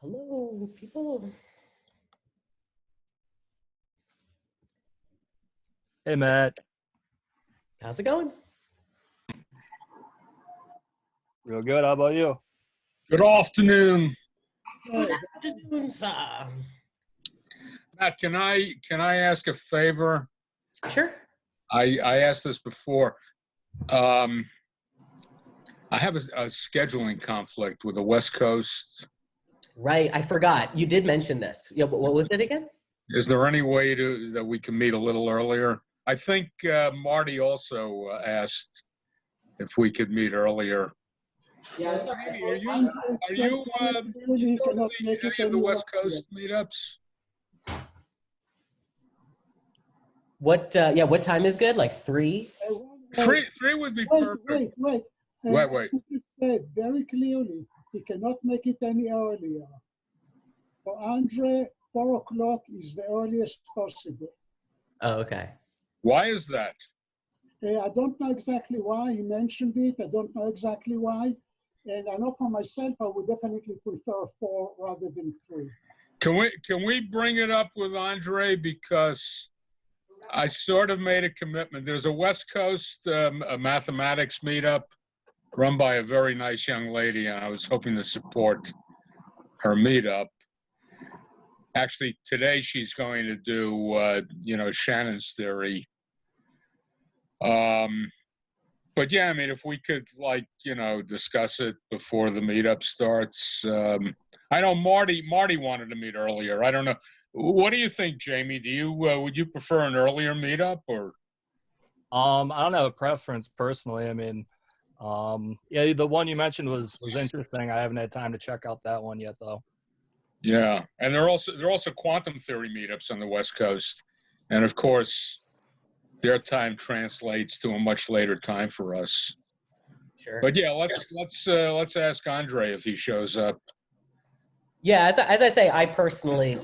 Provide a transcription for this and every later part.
Hello, people. Hey, Matt. How's it going? Real good. How about you? Good afternoon. Good afternoon, sir. Matt, can I ask a favor? Sure. I asked this before. I have a scheduling conflict with the West Coast. Right, I forgot. You did mention this. Yeah, what was it again? Is there any way that we can meet a little earlier? I think Marty also asked if we could meet earlier. Yeah, I'm sorry. Are you any of the West Coast meetups? What time is good? Like 3? Three would be perfect. Wait. Wait. He said very clearly he cannot make it any earlier. For Andre, 4 o'clock is the earliest possible. Oh, okay. Why is that? I don't know exactly why he mentioned it. I don't know exactly why. And I know for myself, I would definitely prefer 4 rather than 3. Can we bring it up with Andre, because I sort of made a commitment. There's a West Coast a mathematics meetup run by a very nice young lady, and I was hoping to support her meetup. Actually, today she's going to do Shannon's theory. But yeah, I mean, if we could discuss it before the meetup starts. I know Marty wanted to meet earlier. I don't know. What do you think, Jamie? Do you would you prefer an earlier meetup or? I don't have a preference personally. I mean, yeah, the one you mentioned was interesting. I haven't had time to check out that one yet, though. Yeah, and there are also quantum theory meetups on the West Coast, and of course, their time translates to a much later time for us. Sure. But yeah, let's ask Andre if he shows up. Yeah, as I say, I personally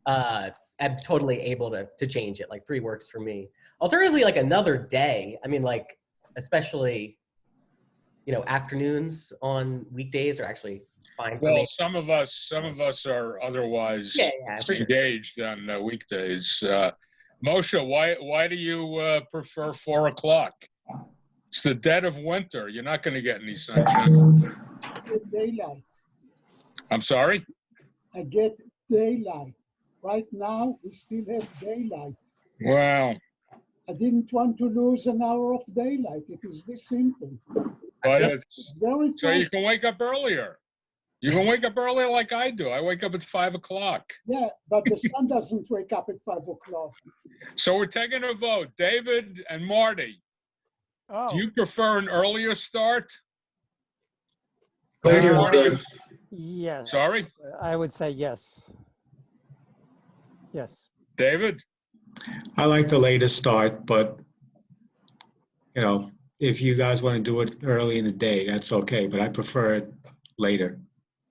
am totally able to change it. Like 3 works for me. Alternatively, like another day. I mean, like especially afternoons on weekdays are actually fine for Well, me. some of us are otherwise for sure. engaged on weekdays. Moshe, why do you prefer 4 o'clock? It's the dead of winter. You're not going to get any sunshine. I get daylight. I'm sorry? I get daylight. Right now, we still have daylight. Well, I didn't want to lose an hour of daylight. It is this simple. but It's very so you close. can wake up earlier. You can wake up earlier like I do. I wake up at 5 o'clock. Yeah, but the sun doesn't wake up at 5 o'clock. So we're taking a vote. David and Marty, do you prefer an earlier start? Yes. Sorry? I would say yes. Yes. David? I like the later start, but if you guys want to do it early in the day, that's okay. But I prefer it later.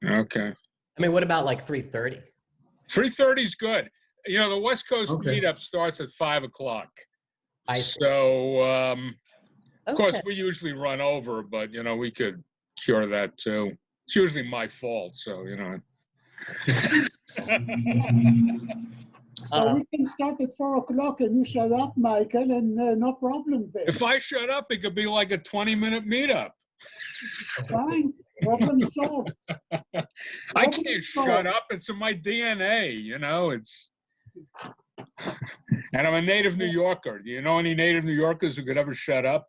Okay. I mean, what about like 3:30? 3:30 is good. The West Coast Okay. meetup starts at 5 o'clock. I see. So, of course, Okay. we usually run over, but, we could cure that too. It's usually my fault, so, So we can start at 4 o'clock and you shut up, Michael, and no problem there. If I shut up, it could be like a 20-minute meetup. Fine, problem solved. I can't shut up. It's in my DNA, it's... And I'm a native New Yorker. Do you know any native New Yorkers who could ever shut up?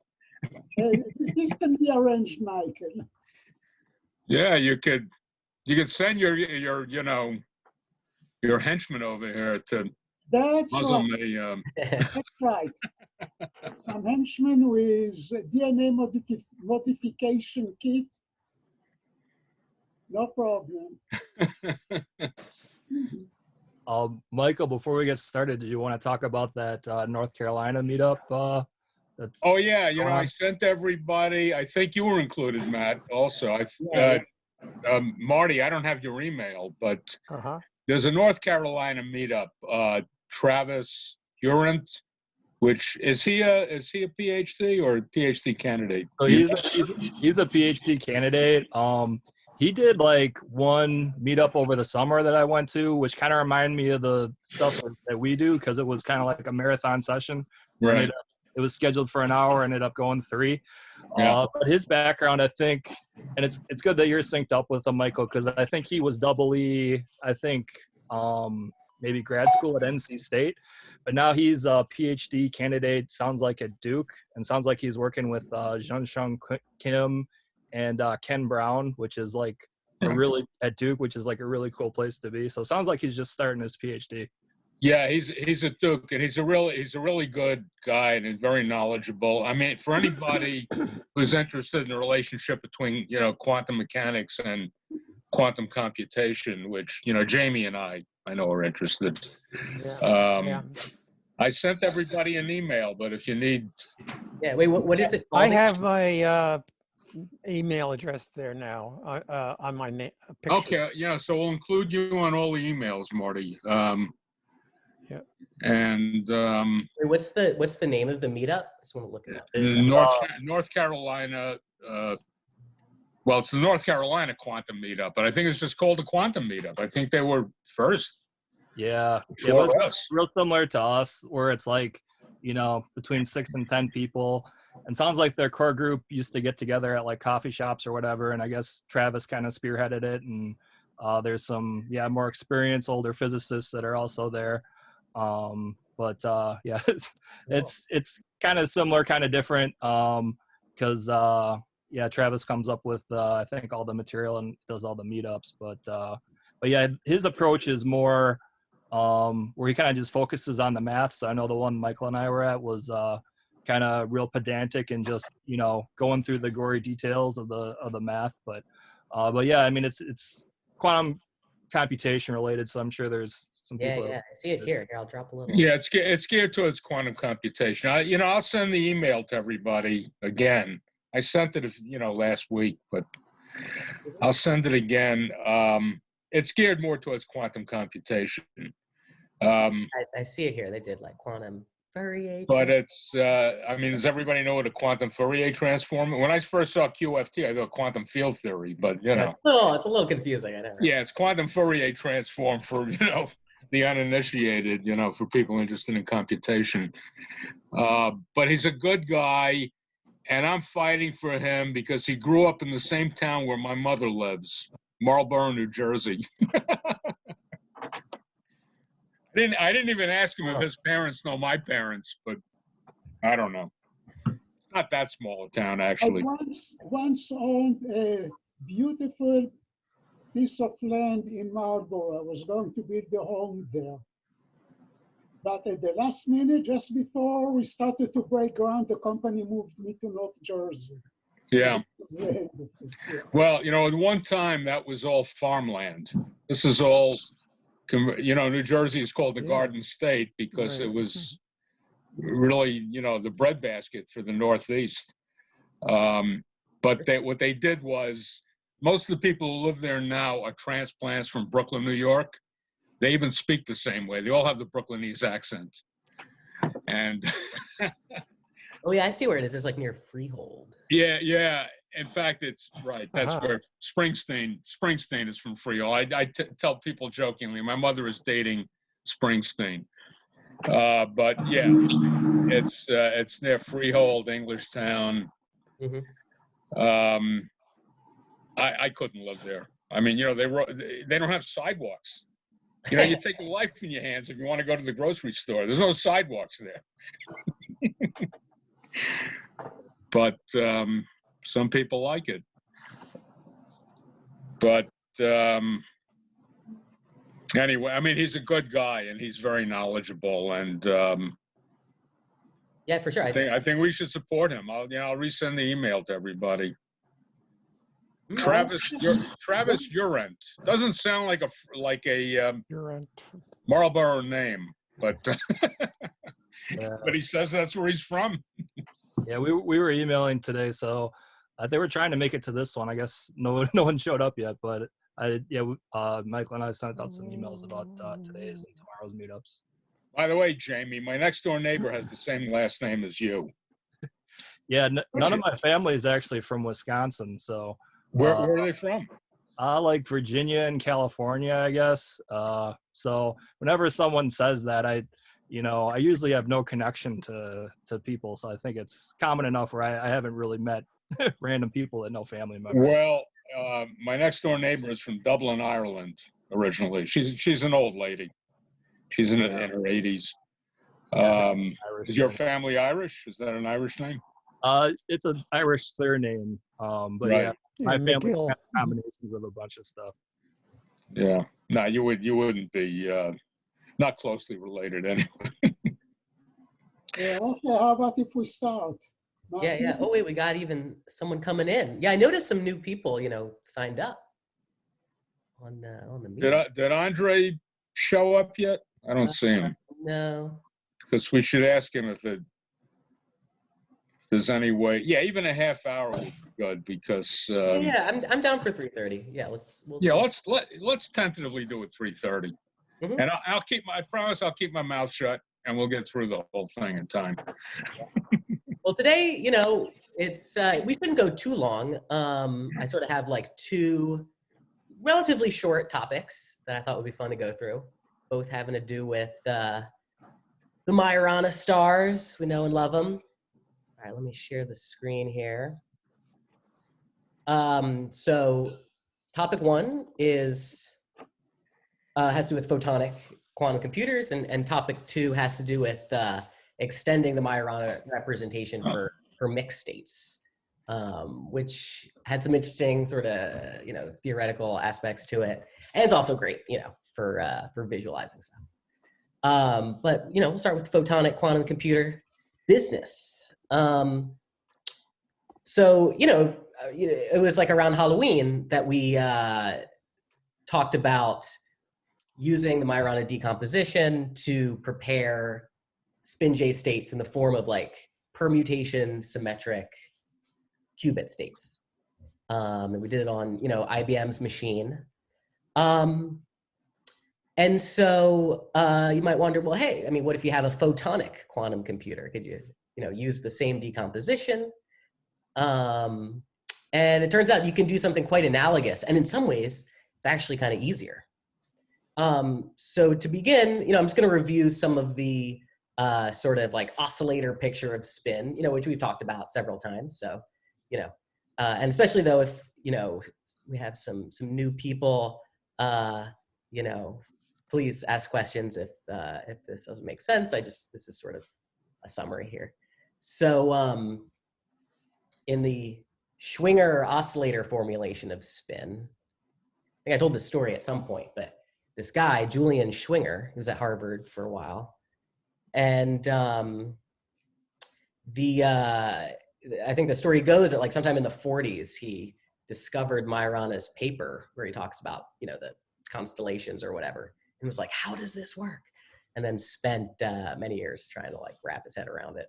This can be arranged, Michael. Yeah, you could send your henchman over here to That's muzzle right. me. That's right. Some henchman with DNA modification kit. No problem. Michael, before we get started, do you want to talk about that North Carolina meetup? Oh yeah, I sent everybody. I think you were included, Matt. Also, Marty, I don't have your email, but there's a North Carolina meetup. Travis Urant, which is he a PhD or a PhD candidate? So he's a PhD candidate. He did like one meetup over the summer that I went to, which kind of reminded me of the stuff that we do because it was kind of like a marathon session. Right. It was scheduled for an hour, ended up going 3. Yeah. But his background, I think, and it's good that you're synced up with him, Michael, because I think he was double E, I think maybe grad school at NC State, but now he's a PhD candidate, sounds like at Duke, and sounds like he's working with Jun-Shung Kim and Ken Brown, which is like at Duke, which is like a really cool place to be. So it sounds like he's just starting his PhD. Yeah, he's a Duke, and he's a really good guy and very knowledgeable. I mean, for anybody who's interested in the relationship between quantum mechanics and quantum computation, which Jamie and I know are interested. Yeah. I sent everybody an email, but if you need, Wait, what is it called? I have my email address there now on my picture. okay, yeah, so we'll include you on all the emails, Marty. Yeah. And Wait, what's the name of the meetup? I just want to look it up. North Carolina. Well, it's the North Carolina Quantum Meetup, but I think it's just called the Quantum Meetup. I think they were first. Yeah, it For was us. real similar to us, where it's like, between 6 and 10 people. And sounds like their core group used to get together at like coffee shops or whatever. And I guess Travis kind of spearheaded it. And there's some, more experienced older physicists that are also there. It's kind of similar, kind of different. Because Travis comes up with I think all the material and does all the meetups. But yeah, his approach is more where he kind of just focuses on the math. So I know the one Michael and I were at was kind of real pedantic and just going through the gory details of the math. But yeah, I mean it's quantum computation related, so I'm sure there's some people. I see it here. Here, I'll drop a little. Yeah, it's geared towards quantum computation. I'll send the email to everybody again. I sent it last week, but I'll send it again. It's geared more towards quantum computation. I see it here. They did like quantum Fourier. But it's, does everybody know what a quantum Fourier transform? When I first saw QFT, I thought quantum field theory, but it's a little confusing. I know. Right? Yeah, it's quantum Fourier transform for the uninitiated, for people interested in computation. But he's a good guy, and I'm fighting for him because he grew up in the same town where my mother lives, Marlborough, New Jersey. I didn't even ask him if his parents know my parents, but I don't know. It's not that small a town, actually. I once owned a beautiful piece of land in Marlborough. I was going to build a home there. But at the last minute, just before we started to break ground, the company moved me to North Jersey. Yeah. Well, at one time, that was all farmland. This is all... New Jersey is called the Garden State because it was really, the breadbasket for the Northeast. But what they did was, most of the people who live there now are transplants from Brooklyn, New York. They even speak the same way. They all have the Brooklynese accent. And oh yeah, I see where it is. It's like near Freehold. Yeah. In fact, it's right. That's where Springsteen is from Freehold. I tell people jokingly, my mother is dating Springsteen. But yeah, it's near Freehold, English Town. Mm-hmm. I couldn't live there. I mean, they don't have sidewalks. You take your life in your hands if you want to go to the grocery store. There's no sidewalks there. But some people like it. But anyway, I mean, he's a good guy and he's very knowledgeable. And yeah, for sure. I think we should support him. I'll resend the email to everybody. Travis Urent doesn't sound like a Marlborough name, but but he says that's where he's from. Yeah, we were emailing today, so they were trying to make it to this one. I guess no one showed up yet, but Michael and I sent out some emails about today's and tomorrow's meetups. By the way, Jamie, my next door neighbor has the same last name as you. Yeah, none of my family is actually from Wisconsin, so. Where are they from? Like Virginia and California, I guess. So whenever someone says that, I usually have no connection to people. So I think it's common enough where I haven't really met random people that know family members. Well, my next door neighbor is from Dublin, Ireland, originally. She's an old lady. She's in her 80s. Irish Is your name. family Irish? Is that an Irish name? It's an Irish surname. But Right. yeah, my family McGill. has combinations of a bunch of stuff. Yeah. No, you wouldn't be not closely related anyway. Yeah, okay, how about if we start? Yeah, Matthew? yeah. Oh wait, we got even someone coming in. Yeah, I noticed some new people, signed up on the meeting. Did Andre show up yet? I don't see him. No. Because we should ask him if there's any way. Yeah, even a half hour would be good because. Yeah, I'm down for 3:30. Yeah, Let's tentatively do it 3:30, Mhm. and I promise I'll keep my mouth shut, and we'll get through the whole thing in time. Well, today, it's we couldn't go too long. I sort of have like two relatively short topics that I thought would be fun to go through, both having to do with the Majorana stars. We know and love them. All right, let me share the screen here. So topic one has to do with photonic quantum computers, and topic two has to do with extending the Majorana representation for mixed states, which had some interesting sort of theoretical aspects to it, and it's also great for visualizing stuff. But we'll start with photonic quantum computer business. So it was like around Halloween that we talked about using the Majorana decomposition to prepare spin J states in the form of like permutation symmetric qubit states. And we did it on IBM's machine. And so you might wonder, well, hey, I mean, what if you have a photonic quantum computer? Could you use the same decomposition? And it turns out you can do something quite analogous, and in some ways, it's actually kind of easier. So to begin, I'm just going to review some of the sort of like oscillator picture of spin, which we've talked about several times. So, and especially though, if we have some new people, please ask questions if this doesn't make sense. This is sort of a summary here. So in the Schwinger oscillator formulation of spin, I think I told this story at some point, but this guy, Julian Schwinger, who was at Harvard for a while, and I think the story goes that like sometime in the 40s, he discovered Majorana's paper where he talks about, the constellations or whatever, and was like, how does this work? And then spent many years trying to like wrap his head around it,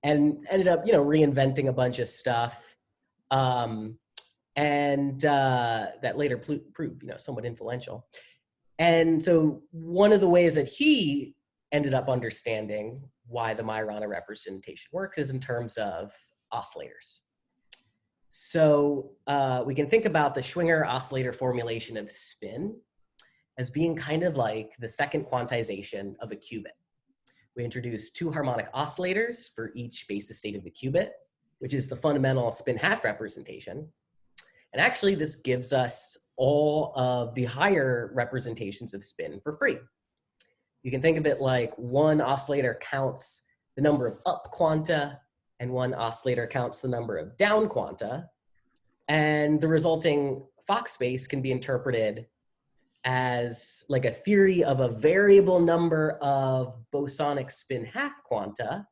and ended up, reinventing a bunch of stuff, and that later proved, somewhat influential. And so one of the ways that he ended up understanding why the Majorana representation works is in terms of oscillators. So we can think about the Schwinger oscillator formulation of spin as being kind of like the second quantization of a qubit. We introduce two harmonic oscillators for each basis state of the qubit, which is the fundamental spin half representation. And actually, this gives us all of the higher representations of spin for free. You can think of it like one oscillator counts the number of up quanta, and one oscillator counts the number of down quanta. And the resulting Fock space can be interpreted as like a theory of a variable number of bosonic spin half quanta,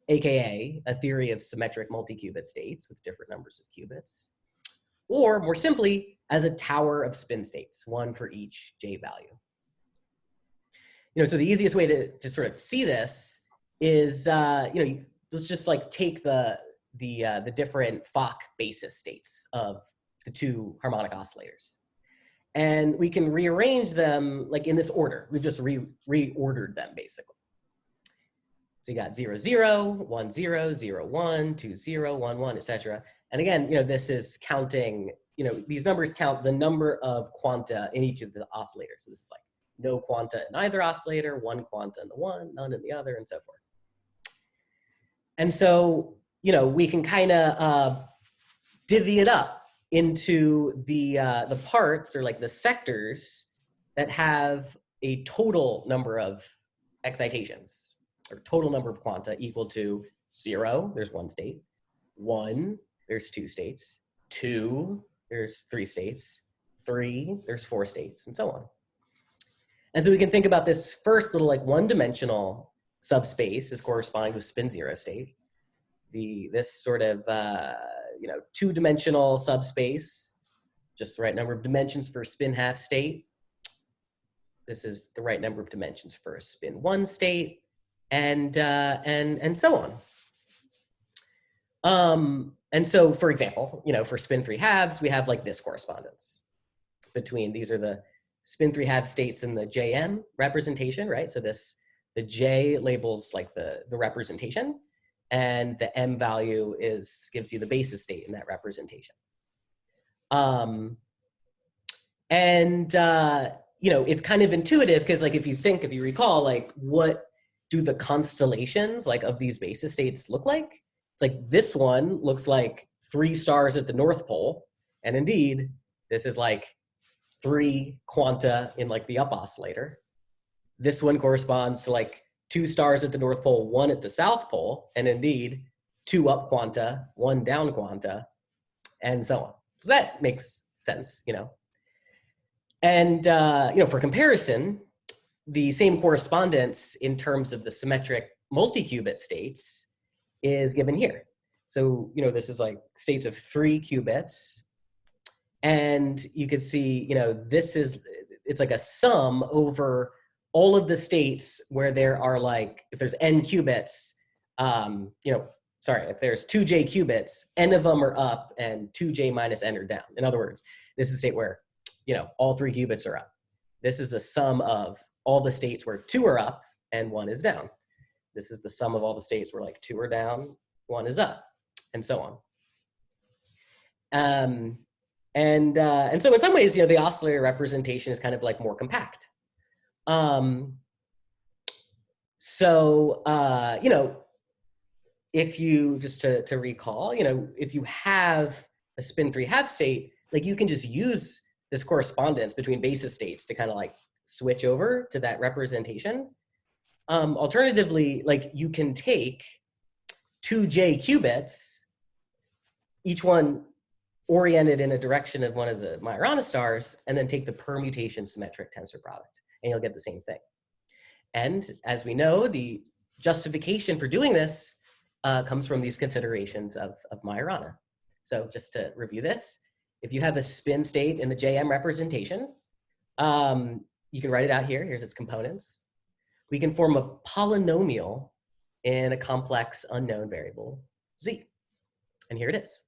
aka a theory of symmetric multi-qubit states with different numbers of qubits, or more simply, as a tower of spin states, one for each J value. So the easiest way to sort of see this is, let's just like take the different Fock basis states of the two harmonic oscillators. And we can rearrange them like in this order. We've just reordered them basically. So you got 0, 0, 1, 0, 0, 1, 2, 0, 1, 1, etc. And again, this is counting these numbers count the number of quanta in each of the oscillators. So this is like no quanta in either oscillator, one quanta in the one, none in the other, and so forth. And so, we can kind of divvy it up into the parts, or like the sectors that have a total number of excitations, or total number of quanta equal to 0, there's one state, 1, there's two states, 2, there's three states, 3, there's 4 states, and so on. And so we can think about this first little like one-dimensional subspace is corresponding to a spin 0 state. This sort of two-dimensional subspace, just the right number of dimensions for a spin half state. This is the right number of dimensions for a spin 1 state, and so on. And so, for example, for spin 3 halves, we have like this correspondence between, these are the spin 3 half states in the JM representation, right? So the J labels like the representation, and the M value gives you the basis state in that representation. It's kind of intuitive, because like if you recall, like what do the constellations like of these basis states look like? It's like this one looks like 3 stars at the North Pole, and indeed this is like 3 quanta in like the up oscillator. This one corresponds to like 2 stars at the North Pole, 1 at the South Pole, and indeed 2 up quanta, 1 down quanta, and so on. So that makes sense, And for comparison, the same correspondence in terms of the symmetric multi-qubit states is given here. So this is like states of 3 qubits, and you can see it's like a sum over all of the states where there are like, if there's n qubits, if there's 2j qubits, n of them are up and 2j minus n are down. In other words, this is a state where all 3 qubits are up. This is the sum of all the states where 2 are up and 1 is down. This is the sum of all the states where like 2 are down, 1 is up, and so on. And so in some ways, the oscillator representation is kind of like more compact. If you, just to recall, if you have a spin 3 half state, like you can just use this correspondence between basis states to kind of like switch over to that representation. Alternatively, like you can take 2j qubits, each one oriented in a direction of one of the Majorana stars, and then take the permutation symmetric tensor product, and you'll get the same thing. And as we know, the justification for doing this comes from these considerations of Majorana. So just to review this, if you have a spin state in the JM representation, you can write it out here. Here's its components. We can form a polynomial in a complex unknown variable, z. And here it is.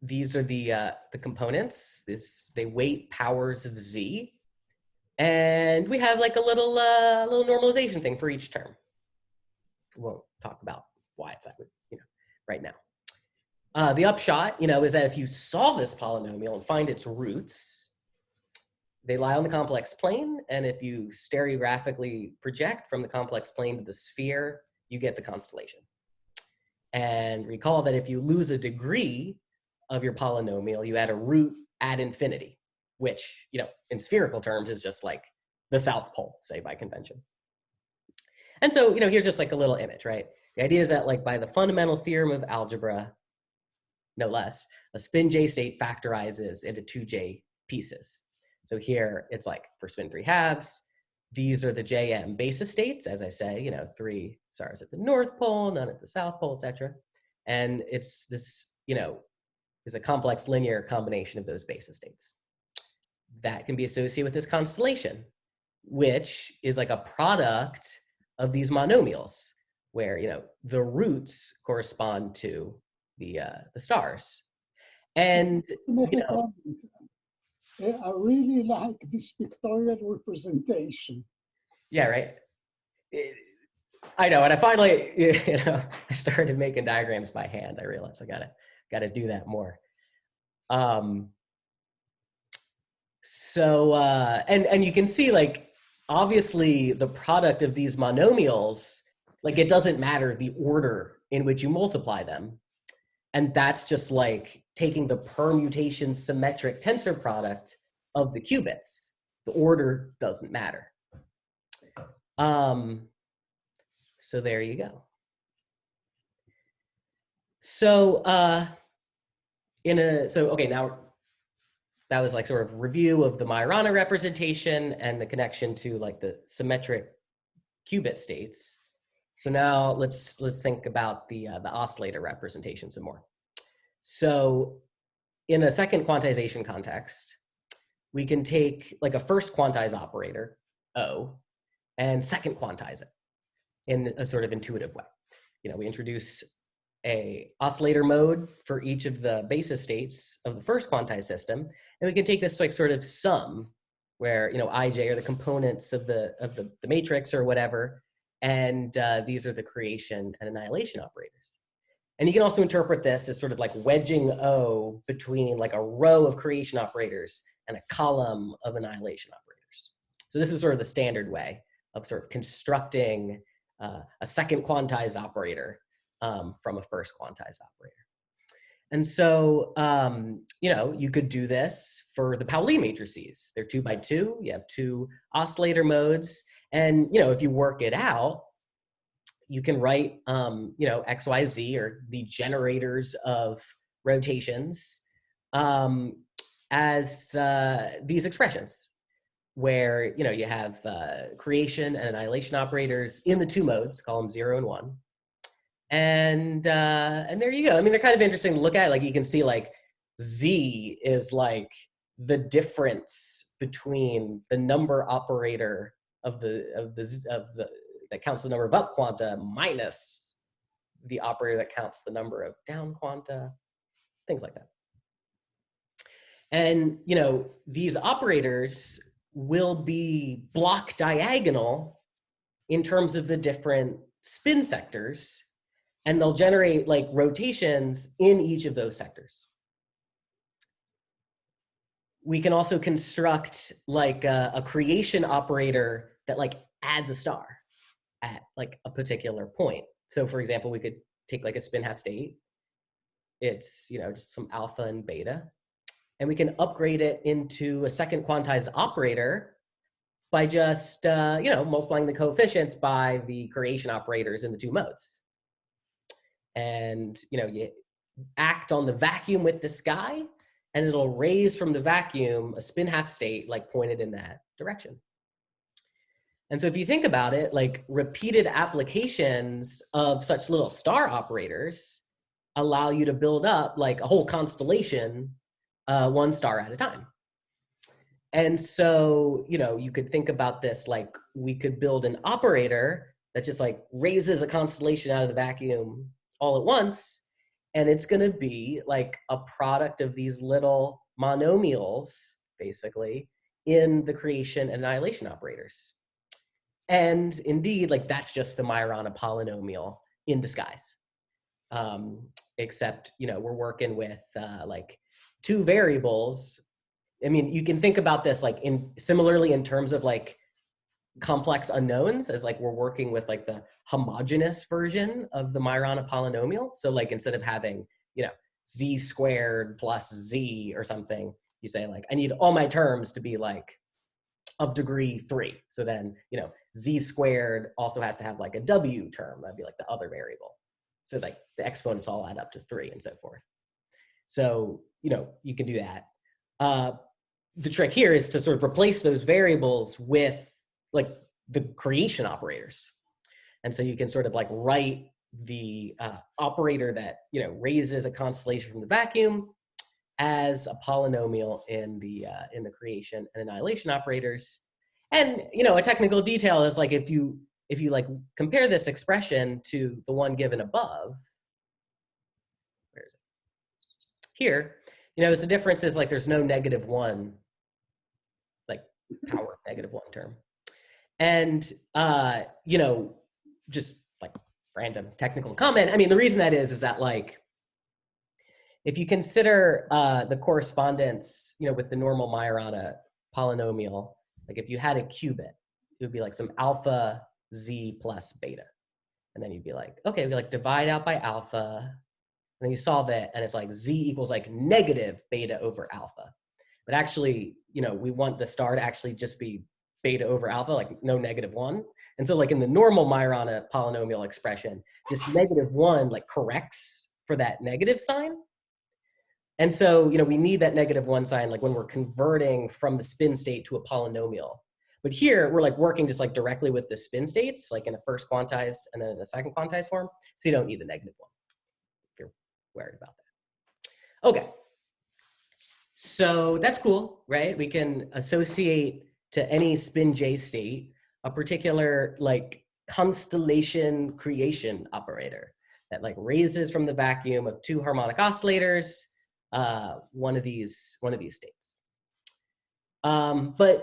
These are the components. They weight powers of z. And we have like a little normalization thing for each term. We won't talk about why it's that way, right now. The upshot, is that if you solve this polynomial and find its roots, they lie on the complex plane, and if you stereographically project from the complex plane to the sphere, you get the constellation. And recall that if you lose a degree of your polynomial, you add a root ad infinity, which, in spherical terms is just like the South Pole, say, by convention. And so, here's just like a little image, right? The idea is that like by the fundamental theorem of algebra, no less, a spin j state factorizes into 2j pieces. So here it's like for spin 3 halves, these are the JM basis states, as I say, 3 stars at the North Pole, none at the South Pole, etc. And it's this, is a complex linear combination of those basis states. That can be associated with this constellation, which is like a product of these monomials, where the roots correspond to the stars. And I really like this pictorial representation. Yeah, right. I know, and I finally, I started making diagrams by hand. I realized I gotta do that more. And you can see, like, obviously the product of these monomials, like, it doesn't matter the order in which you multiply them. And that's just like taking the permutation symmetric tensor product of the qubits. The order doesn't matter. So there you go. So okay, now that was like sort of review of the Majorana representation and the connection to like the symmetric qubit states. So now let's think about the oscillator representation some more. So in a second quantization context, we can take like a first quantized operator, O, and second quantize it in a sort of intuitive way. You know, we introduce a oscillator mode for each of the basis states of the first quantized system, and we can take this like sort of sum where, you know, ij are the components of the matrix or whatever, and these are the creation and annihilation operators. And you can also interpret this as sort of like wedging O between like a row of creation operators and a column of annihilation operators. So this is sort of the standard way of sort of constructing a second quantized operator from a first quantized operator. And so, you know, you could do this for the Pauli matrices. They're 2 by 2. You have 2 oscillator modes. And, you know, if you work it out, you can write, you know, X, Y, Z, or the generators of rotations as these expressions, where, you know, you have creation and annihilation operators in the 2 modes, call them 0 and 1. And there you go. I mean, they're kind of interesting to look at. Like, you can see, like, Z is like the difference between the number operator of the that counts the number of up quanta minus the operator that counts the number of down quanta, things like that. And, you know, these operators will be block diagonal in terms of the different spin sectors, and they'll generate like rotations in each of those sectors. We can also construct like a creation operator that like adds a star at like a particular point. So for example, we could take like a spin half state. It's, you know, just some alpha and beta, and we can upgrade it into a second quantized operator by just, you know, multiplying the coefficients by the creation operators in the 2 modes. And, you know, you act on the vacuum with this guy, and it'll raise from the vacuum a spin half state like pointed in that direction. And so if you think about it, like repeated applications of such little star operators allow you to build up like a whole constellation 1 star at a time. And so, you know, you could think about this like we could build an operator that just like raises a constellation out of the vacuum all at once, and it's going to be like a product of these little monomials, basically, in the creation and annihilation operators. And indeed, like that's just the Majorana polynomial in disguise. Except, you know, we're working with like 2 variables. I mean, you can think about this like similarly in terms of like complex unknowns, as like we're working with like the homogeneous version of the Majorana polynomial. So like instead of having, you know, z squared plus z or something, you say like, I need all my terms to be like of degree 3. So then, you know, z squared also has to have like a w term. That'd be like the other variable. So like the exponents all add up to 3 and so forth. So, you know, you can do that. The trick here is to sort of replace those variables with like the creation operators. And so you can sort of like write the operator that, you know, raises a constellation from the vacuum as a polynomial in the creation and annihilation operators. And, you know, a technical detail is like if you like compare this expression to the one given above, where is it? Here, you know, the difference is like there's no -1, like power -1 term. And, you know, just like random technical comment. I mean, the reason that is that like, if you consider the correspondence, with the normal Majorana polynomial, like if you had a qubit, it would be like some alpha z plus beta. And then you'd be like, okay, we like divide out by alpha, and then you solve it, and it's like z equals like negative beta over alpha. But actually, we want the star to actually just be beta over alpha, like no -1. And so like in the normal Majorana polynomial expression, this -1 like corrects for that negative sign. And so, we need that -1 sign like when we're converting from the spin state to a polynomial. But here we're like working just like directly with the spin states, like in a first quantized and then in a second quantized form. So you don't need the -1 if you're worried about that. Okay. So that's cool, right? We can associate to any spin J state a particular like constellation creation operator that like raises from the vacuum of two harmonic oscillators one of these states. But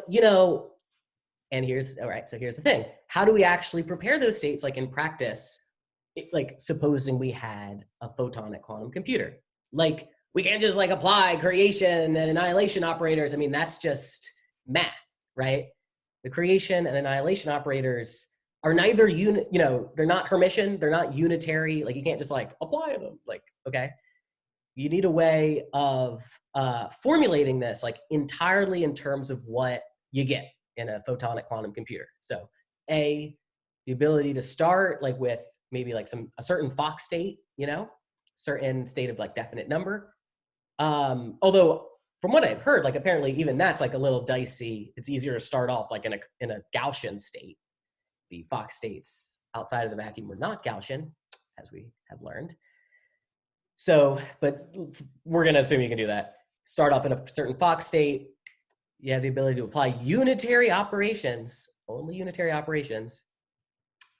and here's the thing: how do we actually prepare those states like in practice? Like supposing we had a photonic quantum computer, like we can't just like apply creation and annihilation operators. I mean, that's just math, right? The creation and annihilation operators are neither they're not Hermitian, they're not unitary. Like you can't just like apply them. Like, okay, you need a way of formulating this like entirely in terms of what you get in a photonic quantum computer. So the ability to start like with maybe like a certain Fock state, certain state of like definite number. Although from what I've heard, like apparently even that's like a little dicey. It's easier to start off like in a Gaussian state. The Fock states outside of the vacuum were not Gaussian, as we have learned. So, but we're going to assume you can do that. Start off in a certain Fock state. You have the ability to apply unitary operations, only unitary operations,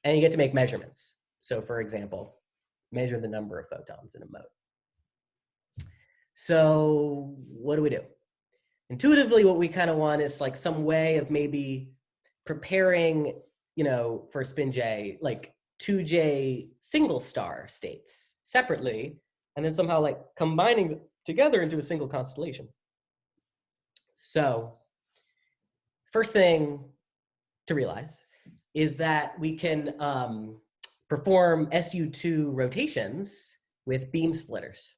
and you get to make measurements. So for example, measure the number of photons in a mode. So what do we do? Intuitively, what we kind of want is like some way of maybe preparing, for spin J, like 2J single star states separately, and then somehow like combining them together into a single constellation. So first thing to realize is that we can perform SU2 rotations with beam splitters.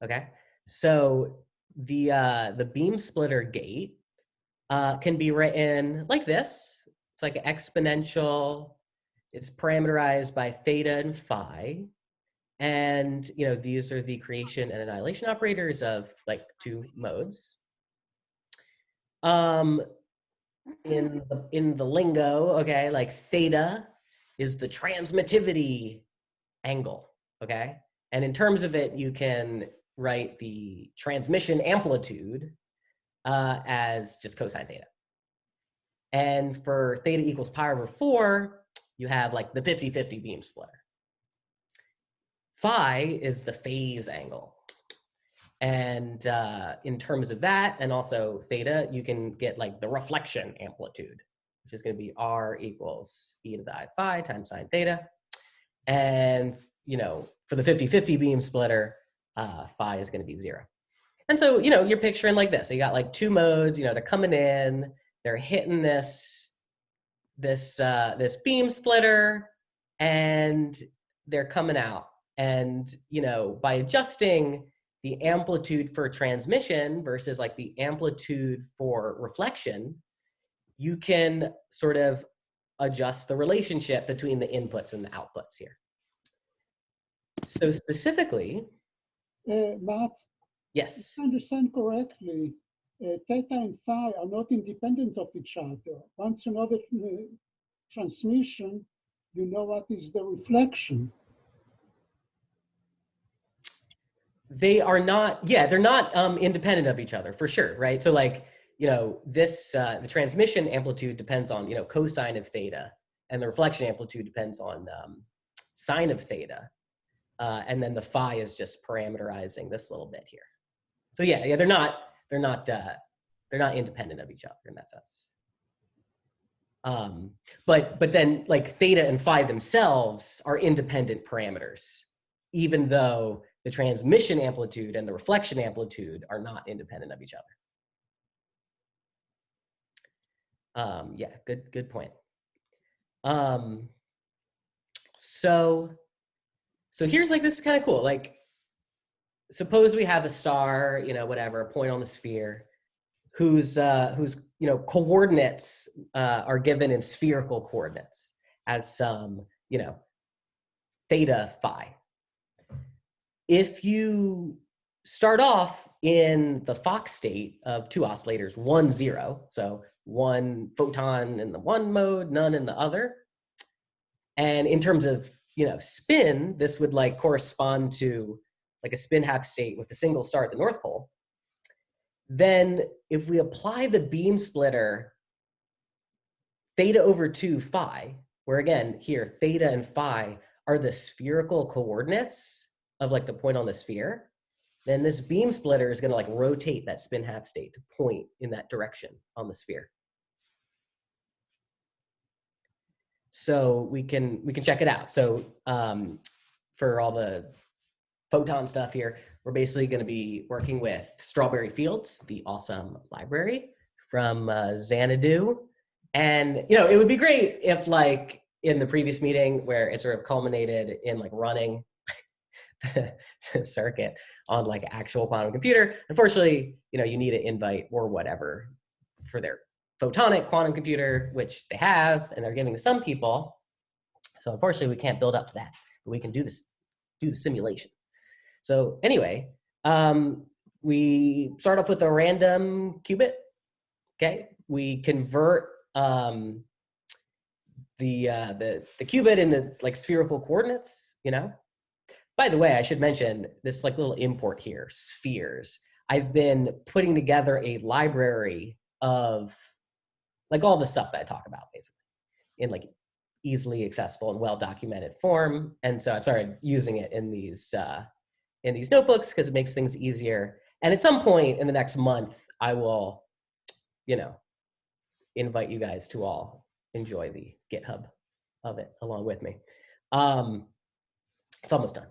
Okay, so the beam splitter gate can be written like this. It's like an exponential. It's parameterized by theta and phi. And these are the creation and annihilation operators of like two modes. In the lingo, okay, like theta is the transmittivity angle, okay? And in terms of it, you can write the transmission amplitude as just cosine theta. And for theta equals pi over 4, you have like the 50-50 beam splitter. Phi is the phase angle. And in terms of that, and also theta, you can get like the reflection amplitude, which is going to be R equals e to the I phi times sine theta. And, for the 50-50 beam splitter, phi is going to be 0. And so, you're picturing like this. So you got like two modes, they're coming in, they're hitting this beam splitter, and they're coming out. And, by adjusting the amplitude for transmission versus like the amplitude for reflection, you can sort of adjust the relationship between the inputs and the outputs here. So specifically, Matt, yes. if I understand correctly, theta and phi are not independent of each other. Once you know the transmission, you know what is the reflection. They are not, they're not independent of each other for sure, right? So like, this, the transmission amplitude depends on, cosine of theta, and the reflection amplitude depends on sine of theta. And then the phi is just parameterizing this little bit here. So they're not independent of each other in that sense. But then like theta and phi themselves are independent parameters, even though the transmission amplitude and the reflection amplitude are not independent of each other. Yeah, good point. So here's like, this is kind of cool. Like, suppose we have a star, whatever, a point on the sphere, whose coordinates are given in spherical coordinates as some, theta phi. If you start off in the Fock state of two oscillators, 1, 0, so one photon in the one mode, none in the other, and in terms of spin, this would like correspond to like a spin half state with a single star at the North Pole. Then if we apply the beam splitter theta over 2 phi, where again here theta and phi are the spherical coordinates of like the point on the sphere, then this beam splitter is going to like rotate that spin half state to point in that direction on the sphere. So we can check it out. So for all the photon stuff here, we're basically going to be working with Strawberry Fields, the awesome library from Xanadu. And it would be great if like in the previous meeting where it sort of culminated in like running the circuit on like an actual quantum computer. Unfortunately, you need an invite or whatever for their photonic quantum computer, which they have, and they're giving to some people. So unfortunately, we can't build up to that, but we can do the simulation. So anyway, we start off with a random qubit. Okay, we convert the qubit into like spherical coordinates. By the way, I should mention this like little import here, spheres. I've been putting together a library of like all the stuff that I talk about basically in like easily accessible and well-documented form. And so I've started using it in these notebooks because it makes things easier. And at some point in the next month, I will, invite you guys to all enjoy the GitHub of it along with me. It's almost done.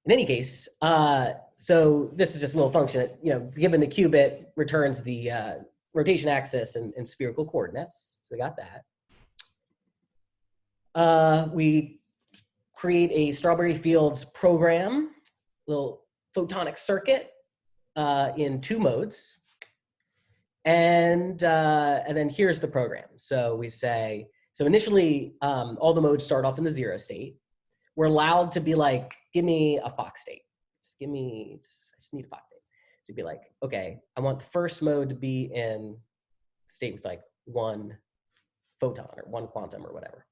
In any case, so this is just a little function, given the qubit returns the rotation axis and spherical coordinates. So we got that. We create a Strawberry Fields program, little photonic circuit in 2 modes. And then here's the program. So we say, so initially all the modes start off in the 0 state. We're allowed to be like, give me a Fock state. I just need a Fock state. So be like, okay, I want the first mode to be in state with like 1 photon or 1 quantum or whatever.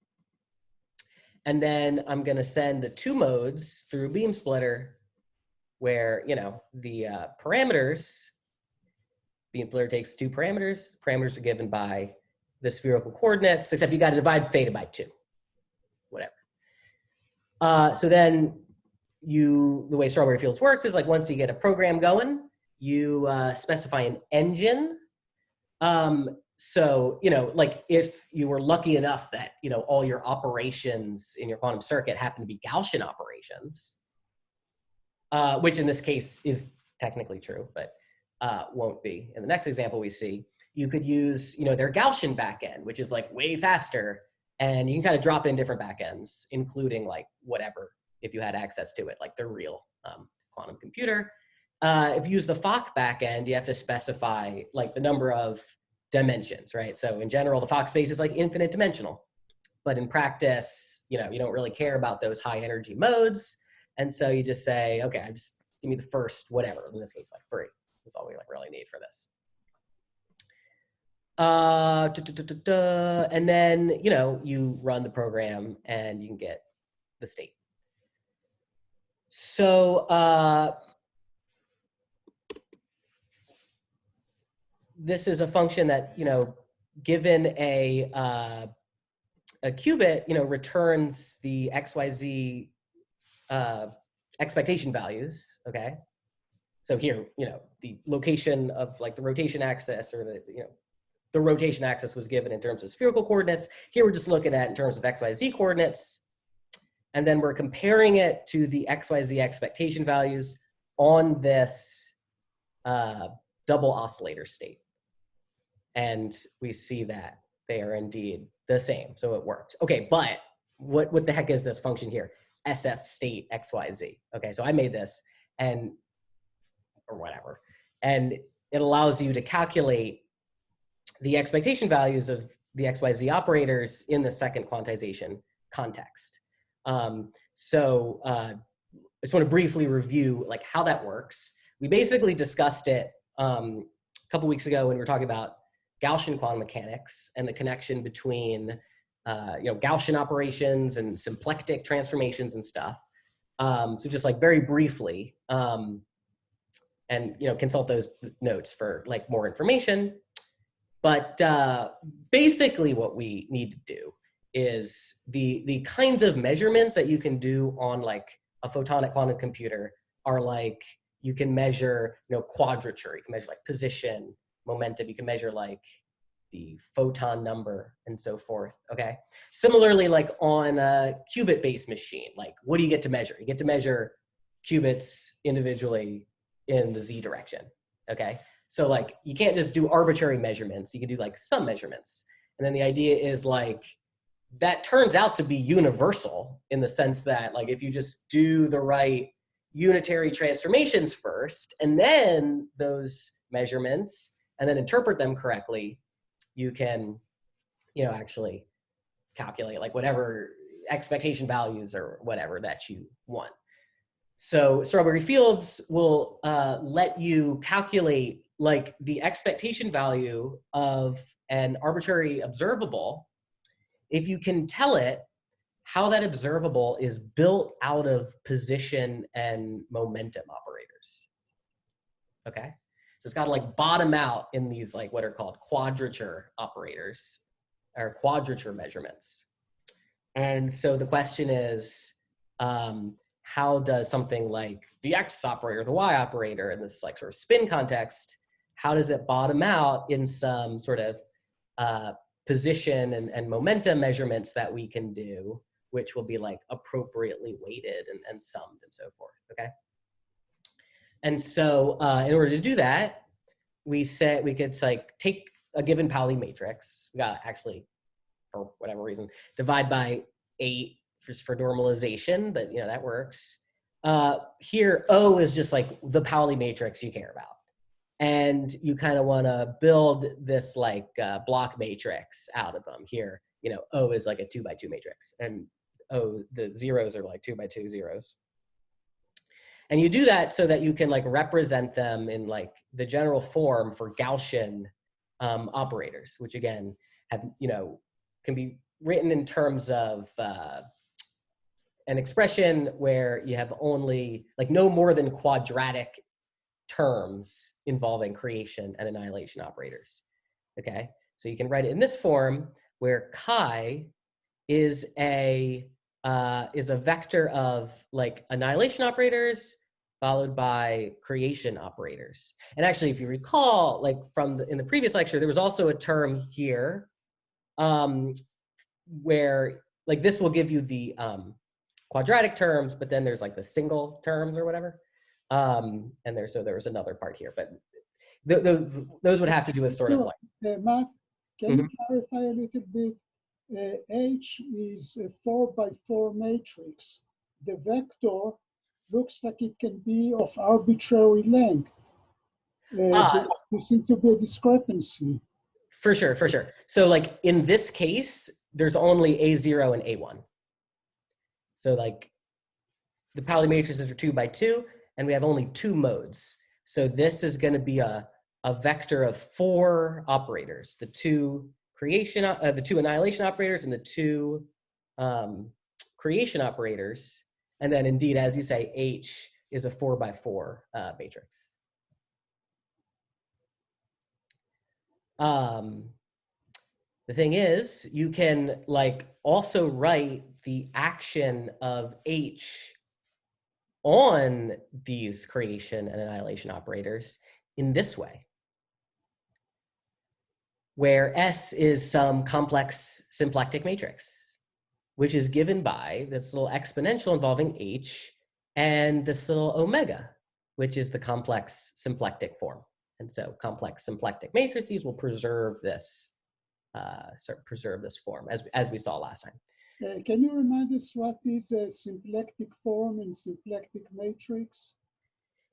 And then I'm going to send the 2 modes through beam splitter where, the parameters, beam splitter takes 2 parameters. The parameters are given by the spherical coordinates, except you got to divide theta by 2, whatever. So then the way Strawberry Fields works is like once you get a program going, you specify an engine. So, like if you were lucky enough that, all your operations in your quantum circuit happen to be Gaussian operations, which in this case is technically true, but won't be. In the next example we see, you could use, their Gaussian backend, which is like way faster. And you can kind of drop in different backends, including like whatever, if you had access to it, like the real quantum computer. If you use the Fock backend, you have to specify like the number of dimensions, right? So in general, the Fock space is like infinite dimensional. But in practice, you don't really care about those high energy modes. And so you just say, okay, just give me the first whatever, in this case, like 3. That's all we like really need for this. And then, you run the program and you can get the state. So this is a function that, given a qubit, returns the XYZ expectation values, okay? So here, the location of like the rotation axis or the rotation axis was given in terms of spherical coordinates. Here we're just looking at in terms of XYZ coordinates. and then we're comparing it to the XYZ expectation values on this double oscillator state. And we see that they are indeed the same, so it worked. Okay, but what the heck is this function here? SF state XYZ. Okay, so I made this, and or whatever, and it allows you to calculate the expectation values of the XYZ operators in the second quantization context. So I just want to briefly review like how that works. We basically discussed it a couple weeks ago when we were talking about Gaussian quantum mechanics and the connection between Gaussian operations and symplectic transformations and stuff. So just like very briefly, and consult those notes for like more information. But basically what we need to do is the kinds of measurements that you can do on like a photonic quantum computer are like, you can measure, quadrature, you can measure like position, momentum, you can measure like the photon number and so forth, okay? Similarly, like on a qubit-based machine, like what do you get to measure? You get to measure qubits individually in the Z direction, okay? So like, you can't just do arbitrary measurements, you can do like some measurements. And then the idea is like, that turns out to be universal in the sense that like, if you just do the right unitary transformations first, and then those measurements, and then interpret them correctly, you can, actually calculate like whatever expectation values or whatever that you want. So Strawberry Fields will let you calculate like the expectation value of an arbitrary observable if you can tell it how that observable is built out of position and momentum operators, okay? So it's got to like bottom out in these like what are called quadrature operators or quadrature measurements. And so the question is, how does something like the X operator, the Y operator in this like sort of spin context, how does it bottom out in some sort of position and momentum measurements that we can do, which will be like appropriately weighted and summed and so forth, okay? And so in order to do that, we said we could like take a given Pauli matrix, we got actually, for whatever reason, divide by 8 for normalization, but that works. Here, O is just like the Pauli matrix you care about. And you kind of want to build this like block matrix out of them. Here, O is like a 2x2 matrix, and O, the zeros are like 2x2 zeros. And you do that so that you can like represent them in like the general form for Gaussian operators, which again have, can be written in terms of an expression where you have only like no more than quadratic terms involving creation and annihilation operators, okay? So you can write it in this form where chi is a vector of like annihilation operators followed by creation operators. And actually, if you recall, like in the previous lecture, there was also a term here where like this will give you the quadratic terms, but then there's like the single terms or whatever. And so there was another part here, but those would have to do with sort of like. Matt, can you clarify a little bit? H is a 4x4 matrix. The vector looks like it can be of arbitrary length. There seems to be a discrepancy. For sure. So like in this case, there's only A0 and A1. So like the Pauli matrices are 2x2, and we have only 2 modes. So this is going to be a vector of 4 operators: the 2 annihilation operators and the 2 creation operators. And then indeed, as you say, H is a 4x4 matrix. The thing is, you can like also write the action of H on these creation and annihilation operators in this way, where S is some complex symplectic matrix. which is given by this little exponential involving h, and this little omega, which is the complex symplectic form. And so complex symplectic matrices will preserve this, preserve this form, as we saw last time. Can you remind us what is a symplectic form and symplectic matrix?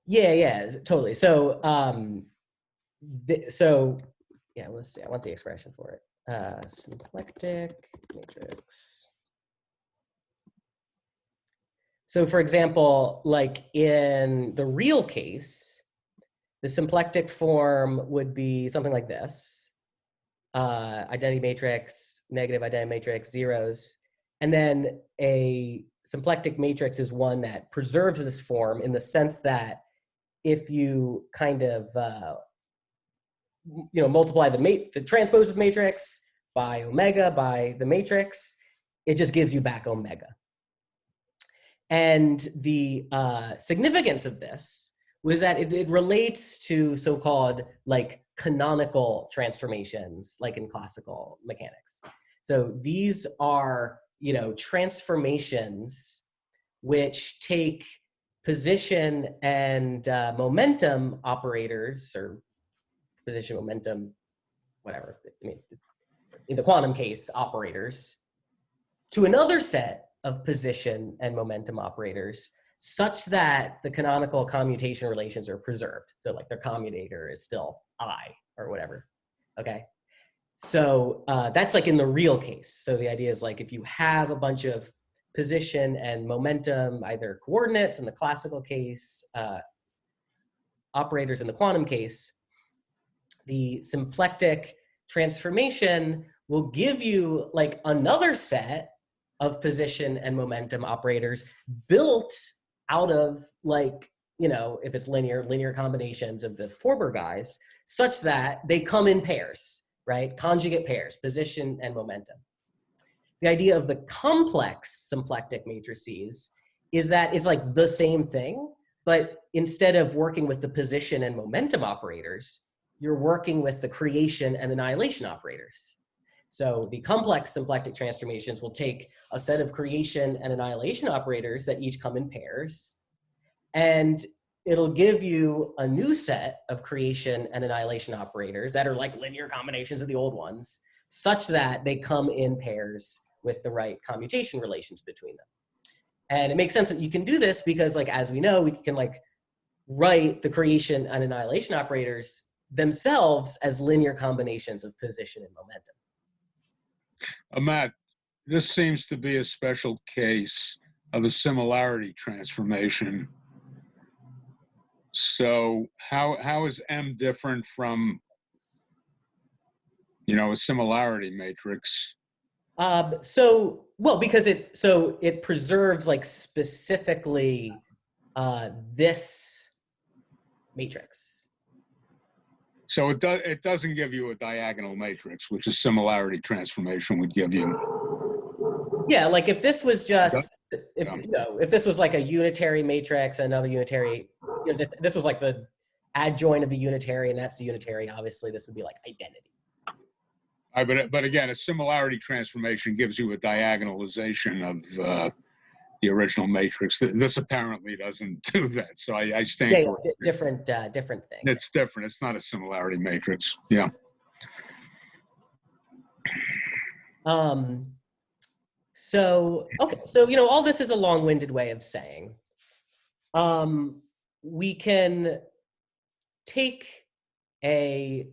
Yeah, totally. So, yeah, let's see. I want the expression for it. Symplectic matrix. So, for example, like in the real case, the symplectic form would be something like this: identity matrix, negative identity matrix, zeros, and then a symplectic matrix is one that preserves this form in the sense that if you kind of multiply the transpose matrix by omega by the matrix, it just gives you back omega. And the significance of this was that it relates to so-called like canonical transformations, like in classical mechanics. So these are, transformations which take position and momentum operators, or position, momentum, whatever, I mean, in the quantum case, operators, to another set of position and momentum operators, such that the canonical commutation relations are preserved. So like their commutator is still I or whatever, okay? So that's like in the real case. So the idea is like if you have a bunch of position and momentum, either coordinates in the classical case, operators in the quantum case, the symplectic transformation will give you like another set of position and momentum operators built out of like, if it's linear combinations of the Fourier guys, such that they come in pairs, right? Conjugate pairs, position and momentum. The idea of the complex symplectic matrices is that it's like the same thing, but instead of working with the position and momentum operators, you're working with the creation and annihilation operators. So the complex symplectic transformations will take a set of creation and annihilation operators that each come in pairs, and it'll give you a new set of creation and annihilation operators that are like linear combinations of the old ones, such that they come in pairs with the right commutation relations between them. And it makes sense that you can do this because, like, as we know, we can like write the creation and annihilation operators themselves as linear combinations of position and momentum. Matt, this seems to be a special case of a similarity transformation. So how is M different from, a similarity matrix? Because it preserves like specifically this matrix. So it doesn't give you a diagonal matrix, which a similarity transformation would give you. Yeah, like if this was just if this was like a unitary matrix and another unitary, this was like the adjoint of the unitary, and that's the unitary. Obviously, this would be like identity. But again, a similarity transformation gives you a diagonalization of the original matrix. This apparently doesn't do that. So I stand corrected. Different thing. It's different. It's not a similarity matrix. Yeah. So all this is a long-winded way of saying we can take a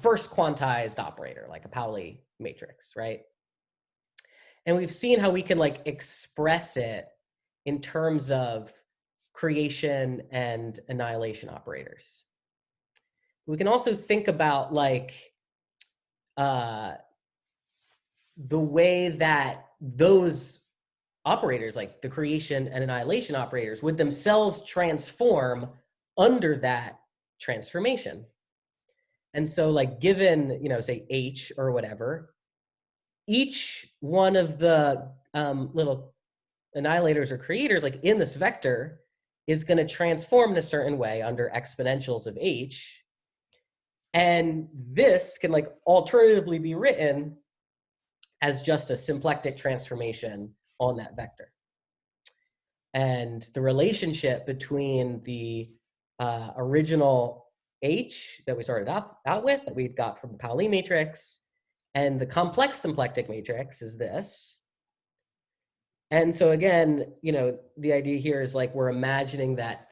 first quantized operator, like a Pauli matrix, right? And we've seen how we can like express it in terms of creation and annihilation operators. We can also think about like the way that those operators, like the creation and annihilation operators, would themselves transform under that transformation. And so like given, say H or whatever, each one of the little annihilators or creators, like in this vector, is going to transform in a certain way under exponentials of H. And this can like alternatively be written as just a symplectic transformation on that vector. And the relationship between the original H that we started out with, that we got from the Pauli matrix, and the complex symplectic matrix is this. And so again, the idea here is like we're imagining that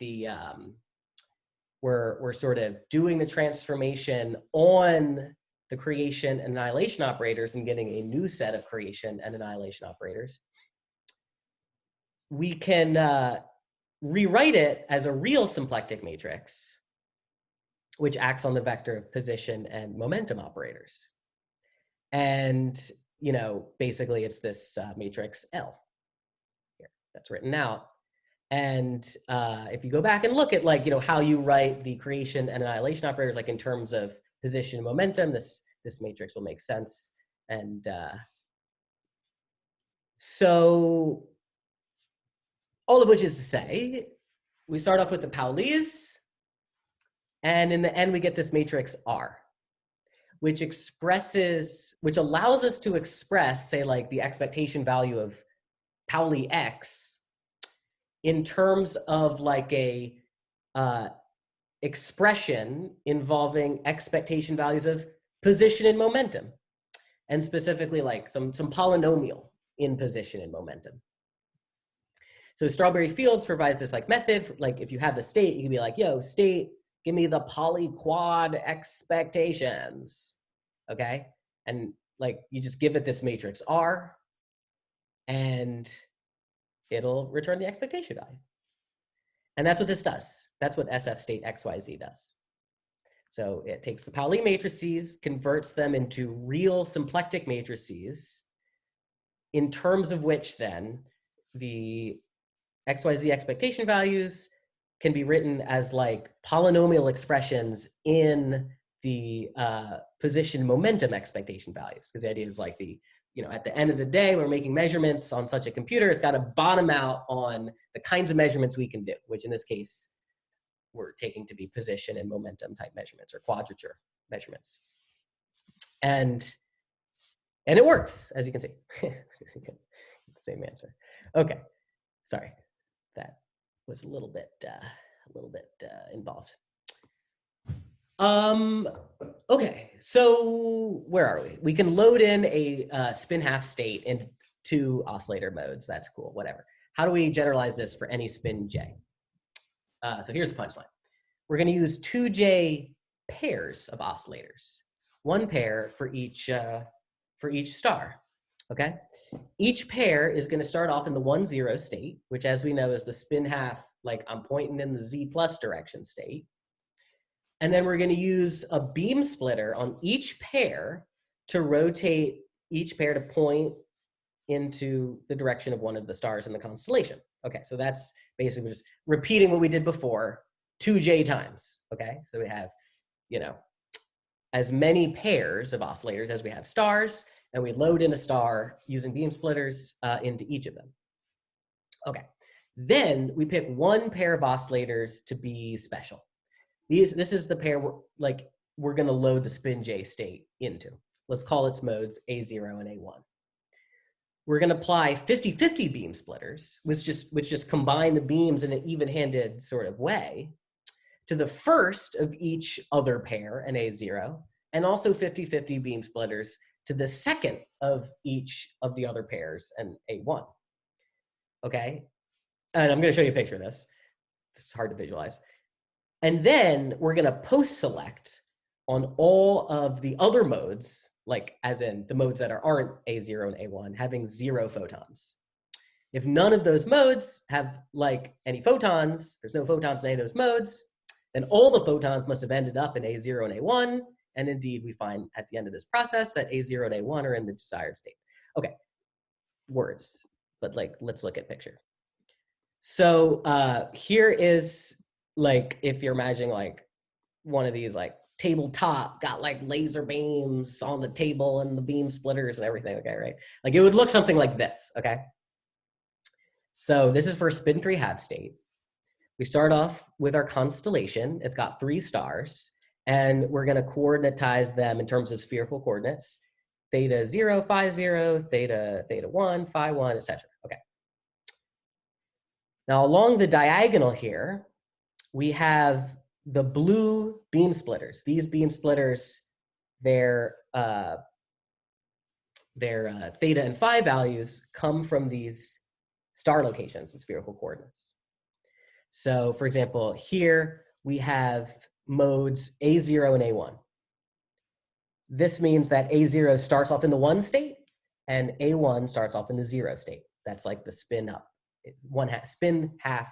we're sort of doing the transformation on the creation and annihilation operators and getting a new set of creation and annihilation operators. We can rewrite it as a real symplectic matrix, which acts on the vector of position and momentum operators. And, basically it's this matrix L here that's written out. And if you go back and look at how you write the creation and annihilation operators, like in terms of position and momentum, this matrix will make sense. And so all of which is to say, we start off with the Pauli's, and in the end we get this matrix R, which allows us to express, say, like the expectation value of Pauli X in terms of like a expression involving expectation values of position and momentum, and specifically like some polynomial in position and momentum. So Strawberry Fields provides this like method, like if you have the state, you can be like, yo, state, give me the polyquad expectations, okay? And like you just give it this matrix R, and it'll return the expectation value. And that's what this does. That's what SF state XYZ does. So it takes the Pauli matrices, converts them into real symplectic matrices, in terms of which then the XYZ expectation values can be written as like polynomial expressions in the position momentum expectation values. Because the idea is like at the end of the day, we're making measurements on such a computer, it's got to bottom out on the kinds of measurements we can do, which in this case, we're taking to be position and momentum type measurements or quadrature measurements. And it works, as you can see. The same answer. Okay, sorry, that was a little bit involved. Okay, so where are we? We can load in a spin half state into oscillator modes. That's cool, whatever. How do we generalize this for any spin J? So here's the punchline. We're gonna use 2J pairs of oscillators, one pair for each star, okay? Each pair is gonna start off in the 1-0 state, which as we know is the spin half, like I'm pointing in the Z plus direction state. And then we're gonna use a beam splitter on each pair to rotate each pair to point into the direction of one of the stars in the constellation. Okay, so that's basically just repeating what we did before 2J times, okay? So we have, as many pairs of oscillators as we have stars, and we load in a star using beam splitters into each of them. Okay, then we pick one pair of oscillators to be special. This is the pair we're gonna load the spin J state into. Let's call its modes A0 and A1. We're gonna apply 50-50 beam splitters, which just combine the beams in an even-handed sort of way, to the first of each other pair, an A0, and also 50-50 beam splitters to the second of each of the other pairs, and A1. Okay, and I'm gonna show you a picture of this. It's hard to visualize. And then we're gonna post-select on all of the other modes, like as in the modes that aren't A0 and A1, having 0 photons. If none of those modes have like any photons, there's no photons in any of those modes, then all the photons must have ended up in A0 and A1. And indeed, we find at the end of this process that A0 and A1 are in the desired state. Okay, words, but let's look at picture. So here is if you're imagining one of these tabletop, got laser beams on the table and the beam splitters and everything, okay, right? It would look something like this, okay? So this is for a spin 3 half state. We start off with our constellation. It's got 3 stars, and we're gonna coordinatize them in terms of spherical coordinates. theta 0, phi 0, theta 1, phi 1, etc. Okay. Now along the diagonal here, we have the blue beam splitters. These beam splitters, their theta and phi values come from these star locations in spherical coordinates. So for example, here we have modes A0 and A1. This means that A0 starts off in the 1 state and A1 starts off in the 0 state. That's like the spin up, spin half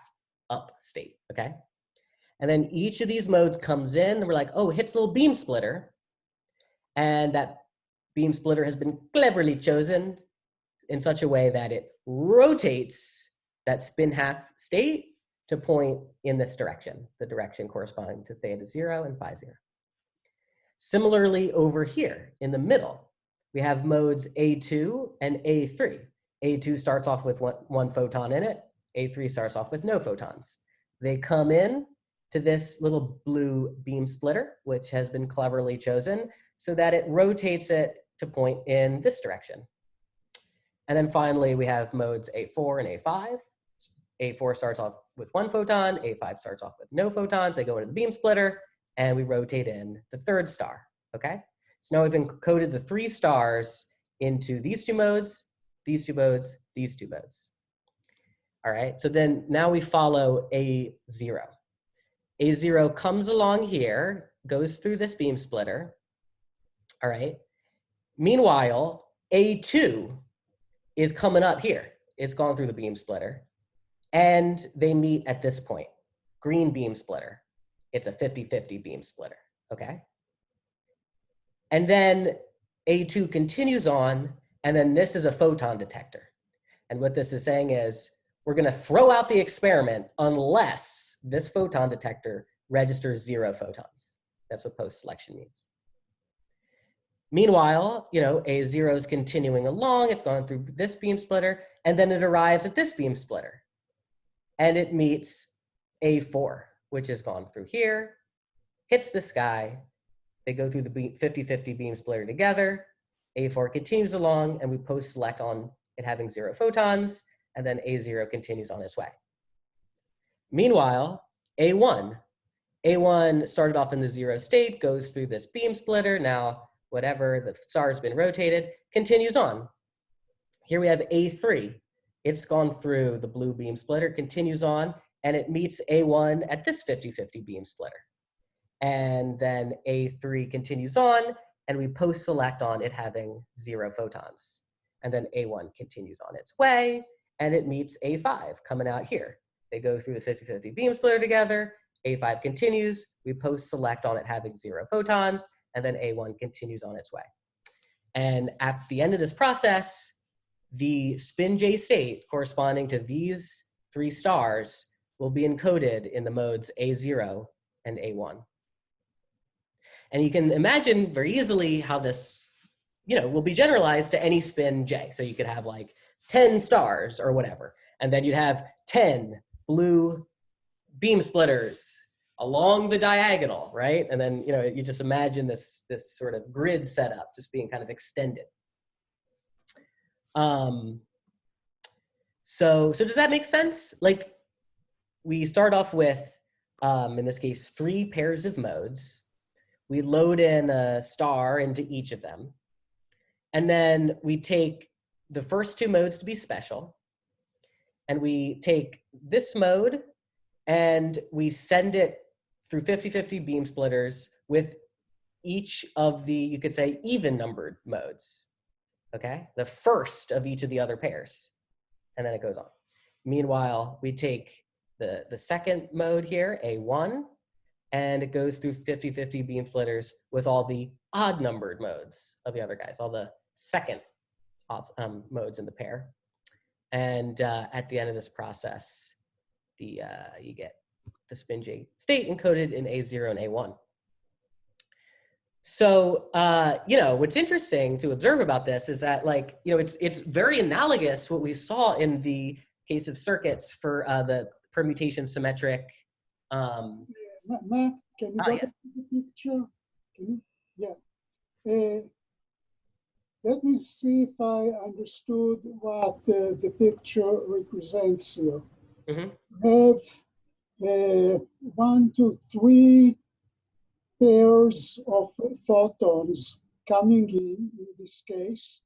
up state, okay? And then each of these modes comes in and we're like, oh, it hits a little beam splitter. And that beam splitter has been cleverly chosen in such a way that it rotates that spin half state to point in this direction, the direction corresponding to theta 0 and phi 0. Similarly, over here in the middle, we have modes A2 and A3. A2 starts off with one photon in it. A3 starts off with no photons. They come in to this little blue beam splitter, which has been cleverly chosen so that it rotates it to point in this direction. And then finally, we have modes A4 and A5. A4 starts off with one photon, A5 starts off with no photons. They go into the beam splitter, and we rotate in the third star, okay? So now we've encoded the 3 stars into these 2 modes, these 2 modes, these 2 modes. All right, so then now we follow A0. A0 comes along here, goes through this beam splitter, all right? Meanwhile, A2 is coming up here. It's gone through the beam splitter, and they meet at this point, green beam splitter. It's a 50-50 beam splitter, okay? And then A2 continues on, and then this is a photon detector. And what this is saying is, we're gonna throw out the experiment unless this photon detector registers 0 photons. That's what post-selection means. Meanwhile, you know, A0 is continuing along, it's gone through this beam splitter, and then it arrives at this beam splitter. And it meets A4, which has gone through here, hits the sky, they go through the 50-50 beam splitter together, A4 continues along, and we post-select on it having 0 photons, and then A0 continues on its way. Meanwhile, A1 started off in the 0 state, goes through this beam splitter, now whatever, the star has been rotated, continues on. Here we have A3. It's gone through the blue beam splitter, continues on, and it meets A1 at this 50-50 beam splitter. And then A3 continues on, and we post-select on it having 0 photons. And then A1 continues on its way, and it meets A5 coming out here. They go through the 50-50 beam splitter together, A5 continues, we post-select on it having 0 photons, and then A1 continues on its way. And at the end of this process, the spin J state corresponding to these 3 stars will be encoded in the modes A0 and A1. And you can imagine very easily how this, you know, will be generalized to any spin J. So you could have like 10 stars or whatever, and then you'd have 10 blue beam splitters along the diagonal, right? And then, you know, you just imagine this sort of grid setup just being kind of extended. So does that make sense? Like, we start off with, in this case, 3 pairs of modes. We load in a star into each of them. And then we take the first 2 modes to be special. And we take this mode and we send it through 50-50 beam splitters with each of the, you could say, even numbered modes, okay? The first of each of the other pairs, and then it goes on. Meanwhile, we take the second mode here, A1, and it goes through 50-50 beam splitters with all the odd numbered modes of the other guys, all the second modes in the pair. And at the end of this process, you get the spin J state encoded in A0 and A1. So, you know, what's interesting to observe about this is that, like, you know, it's very analogous to what we saw in the case of circuits for the permutation symmetric. Matt, can you go Yes. to the picture? Can you? Yeah. let me see if I understood what the picture represents here. Mhm. Have 1, 2, 3 pairs of photons coming in this case.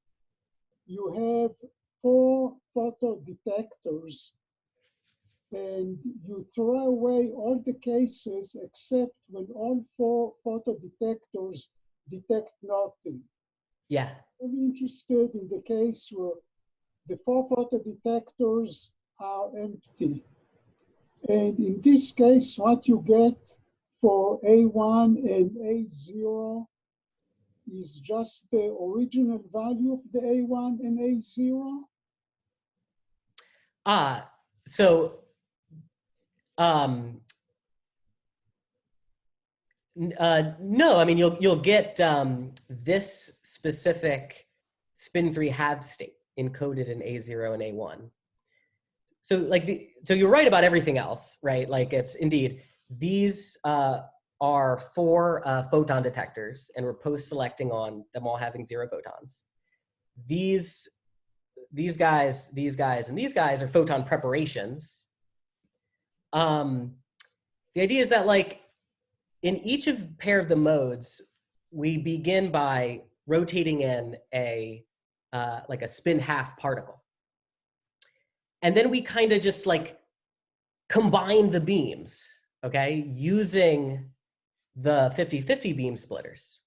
You have 4 photodetectors, and you throw away all the cases except when all 4 photodetectors detect nothing. Yeah. I'm interested in the case where the 4 photodetectors are empty. And in this case, what you get for A1 and A0 is just the original value of the A1 and A0? So um, no, I mean you'll get this specific spin 3 halves state encoded in A0 and A1. So so you're right about everything else, right? Like it's indeed these are 4 photon detectors, and we're post-selecting on them all having 0 photons. These guys, and these guys are photon preparations. The idea is that like in each of pair of the modes, we begin by rotating in a like a spin half particle. And then we kind of just like combine the beams, okay, using the 50-50 beam splitters.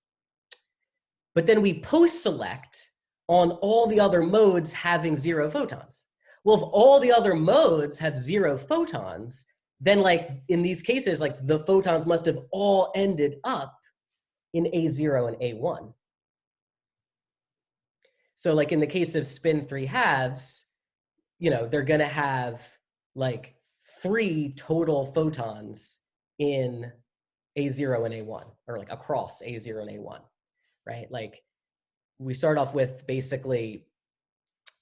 But then we post-select on all the other modes having 0 photons. Well, if all the other modes have 0 photons, then like in these cases, like the photons must have all ended up in A0 and A1. So like in the case of spin 3 halves, you know, they're gonna have like 3 total photons in A0 and A1, or like across A0 and A1, right? Like we start off with basically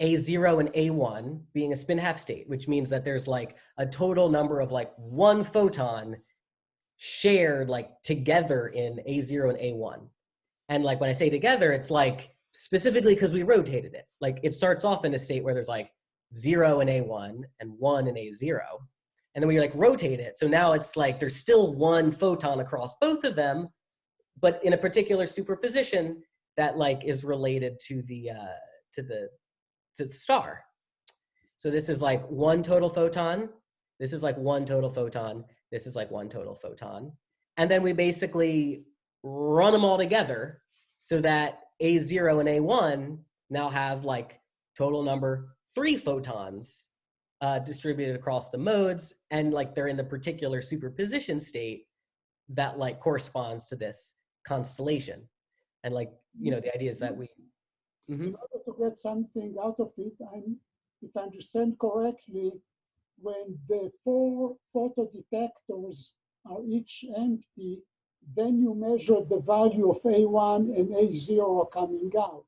A0 and A1 being a spin half state, which means that there's like a total number of like 1 photon shared like together in A0 and A1. And like when I say together, it's like specifically because we rotated it. Like it starts off in a state where there's like 0 in A1 and 1 in A0. And then we like rotate it. So now it's like there's still 1 photon across both of them, but in a particular superposition that like is related to the star. So this is like 1 total photon. This is like 1 total photon. This is like 1 total photon. And then we basically run them all together so that A0 and A1 now have like total number 3 photons distributed across the modes, and like they're in the particular superposition state that like corresponds to this constellation. And like, you know, the idea is that we In order to get something out of it, if I understand correctly, when the 4 photodetectors are each empty, then you measure the value of A1 and A0 coming out.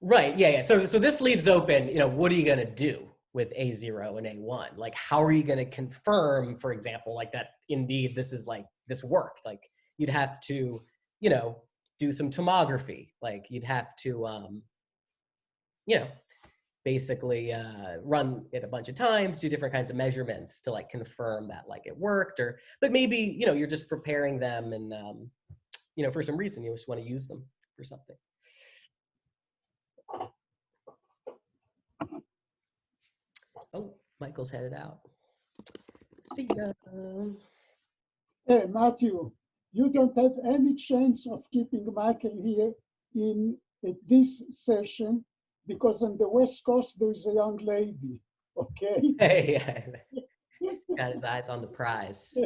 Right. Yeah. So this leaves open, you know, what are you going to do with A0 and A1? Like, how are you going to confirm, for example, like that indeed this is like, this worked? Like, you'd have to, you know, do some tomography. Like, you'd have to, you know, basically run it a bunch of times, do different kinds of measurements to like confirm that like it worked. Or, but maybe, you know, you're just preparing them and, you know, for some reason you just want to use them for something. Oh, Michael's headed out. See ya. Hey, Matthew, you don't have any chance of keeping Michael here in this session because on the West Coast there is a young lady, okay? Hey, got his eyes on the prize.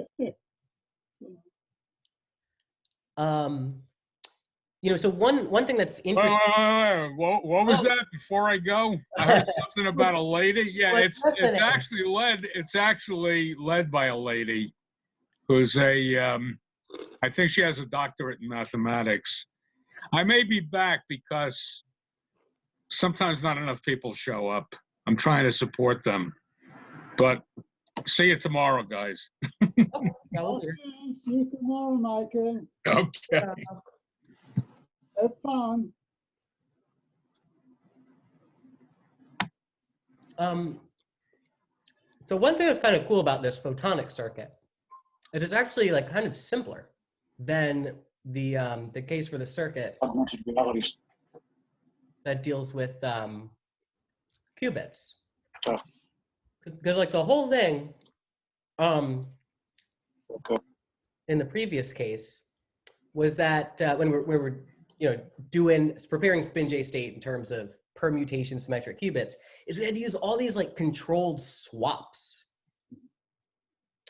You know, so one thing that's interesting. What was that before I go? I heard something about a lady. Yeah, it's actually led by a lady who's I think she has a doctorate in mathematics. I may be back because sometimes not enough people show up. I'm trying to support them, but see you tomorrow, guys. Okay, see you tomorrow, Michael. Okay. Have fun. So one thing that's kind of cool about this photonic circuit is it's actually like kind of simpler than the case for the circuit Augmented realities. that deals with qubits. Oh. Because like the whole thing Okay. in the previous case was that when we're preparing spin J state in terms of permutation symmetric qubits, is we had to use all these like controlled swaps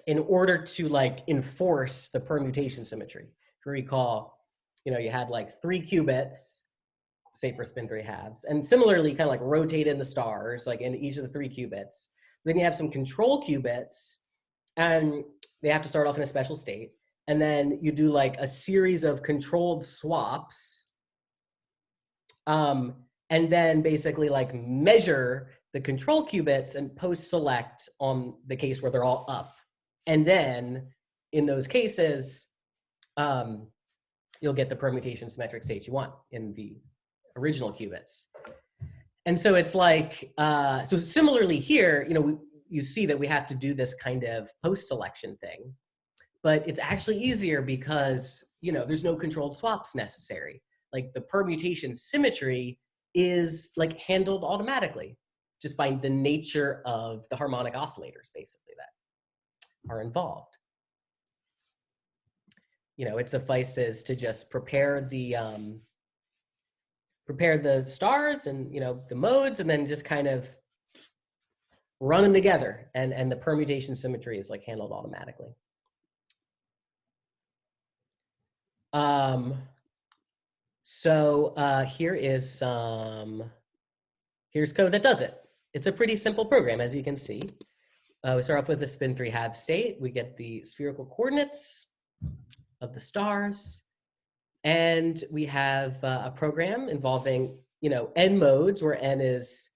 in order to like enforce the permutation symmetry. If you recall, you had like 3 qubits, say for spin 3 halves, and similarly kind of like rotate in the stars, like in each of the 3 qubits. Then you have some control qubits, and they have to start off in a special state. And then you do like a series of controlled swaps, and then basically like measure the control qubits and post-select on the case where they're all up. And then in those cases, you'll get the permutation symmetric state you want in the original qubits. And so it's like, so similarly here, you see that we have to do this kind of post-selection thing, but it's actually easier because, there's no controlled swaps necessary. Like the permutation symmetry is like handled automatically just by the nature of the harmonic oscillators, basically, that are involved. It suffices to just prepare the stars and the modes, and then just kind of run them together, and the permutation symmetry is like handled automatically. So here's code that does it. It's a pretty simple program, as you can see. We start off with a spin 3 halves state. We get the spherical coordinates of the stars, and we have a program involving n modes, where n is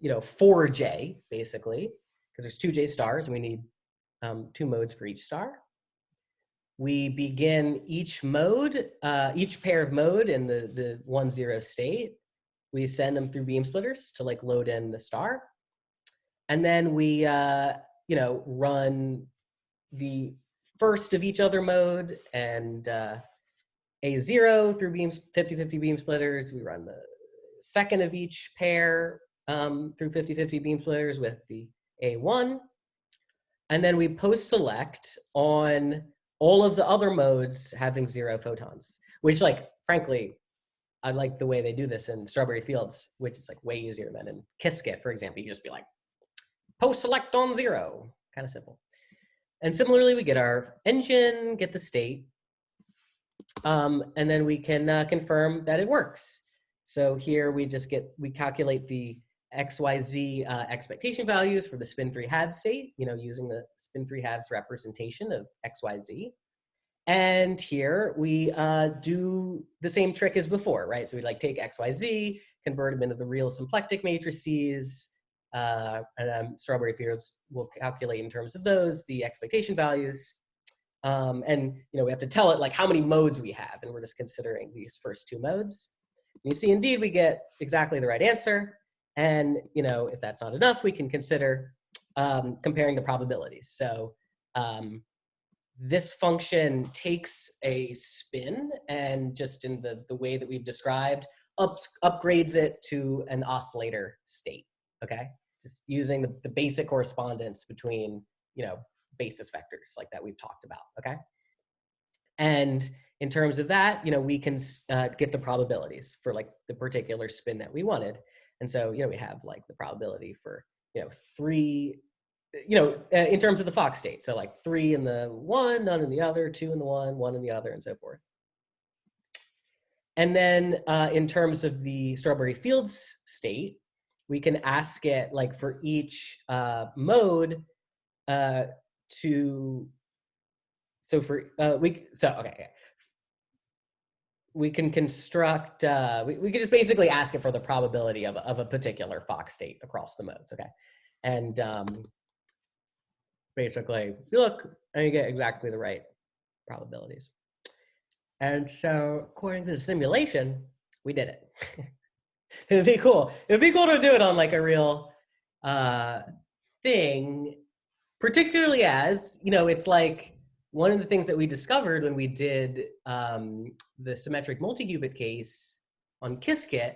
4j basically, because there's 2j stars and we need 2 modes for each star. We begin each mode, each pair of mode in the 1-0 state. We send them through beam splitters to like load in the star, and then we run the first of each other mode and A0 through 50-50 beam splitters. We run the second of each pair through 50-50 beam splitters with the A1. And then we post-select on all of the other modes having 0 photons, which, like, frankly, I like the way they do this in Strawberry Fields, which is like way easier than in Qiskit, for example. You just be like, post-select on 0, kind of simple. And similarly, we get our engine, get the state, and then we can confirm that it works. So here we calculate the XYZ expectation values for the spin 3 halves state, using the spin 3 halves representation of XYZ. And here we do the same trick as before, right? So we like take XYZ, convert them into the real symplectic matrices, and then Strawberry Fields will calculate in terms of those the expectation values. And we have to tell it like how many modes we have, and we're just considering these first 2 modes. And you see, indeed, we get exactly the right answer. And if that's not enough, we can consider comparing the probabilities. So this function takes a spin and just in the way that we've described, upgrades it to an oscillator state, okay? Just using the basic correspondence between, basis vectors like that we've talked about, okay? And in terms of that, we can get the probabilities for like the particular spin that we wanted. And so, we have like the probability for, 3, in terms of the Fock state. So like 3 in the 1, none in the other, 2 in the 1, 1 in the other, and so forth. And then in terms of the Strawberry Fields state, we can ask it like for each mode we can construct, we can just basically ask it for the probability of a particular Fock state across the modes, okay? And basically, you look and you get exactly the right probabilities. And so according to the simulation, we did it. It'd be cool. It'd be cool to do it on like a real thing, particularly as, it's like one of the things that we discovered when we did the symmetric multi-qubit case on Qiskit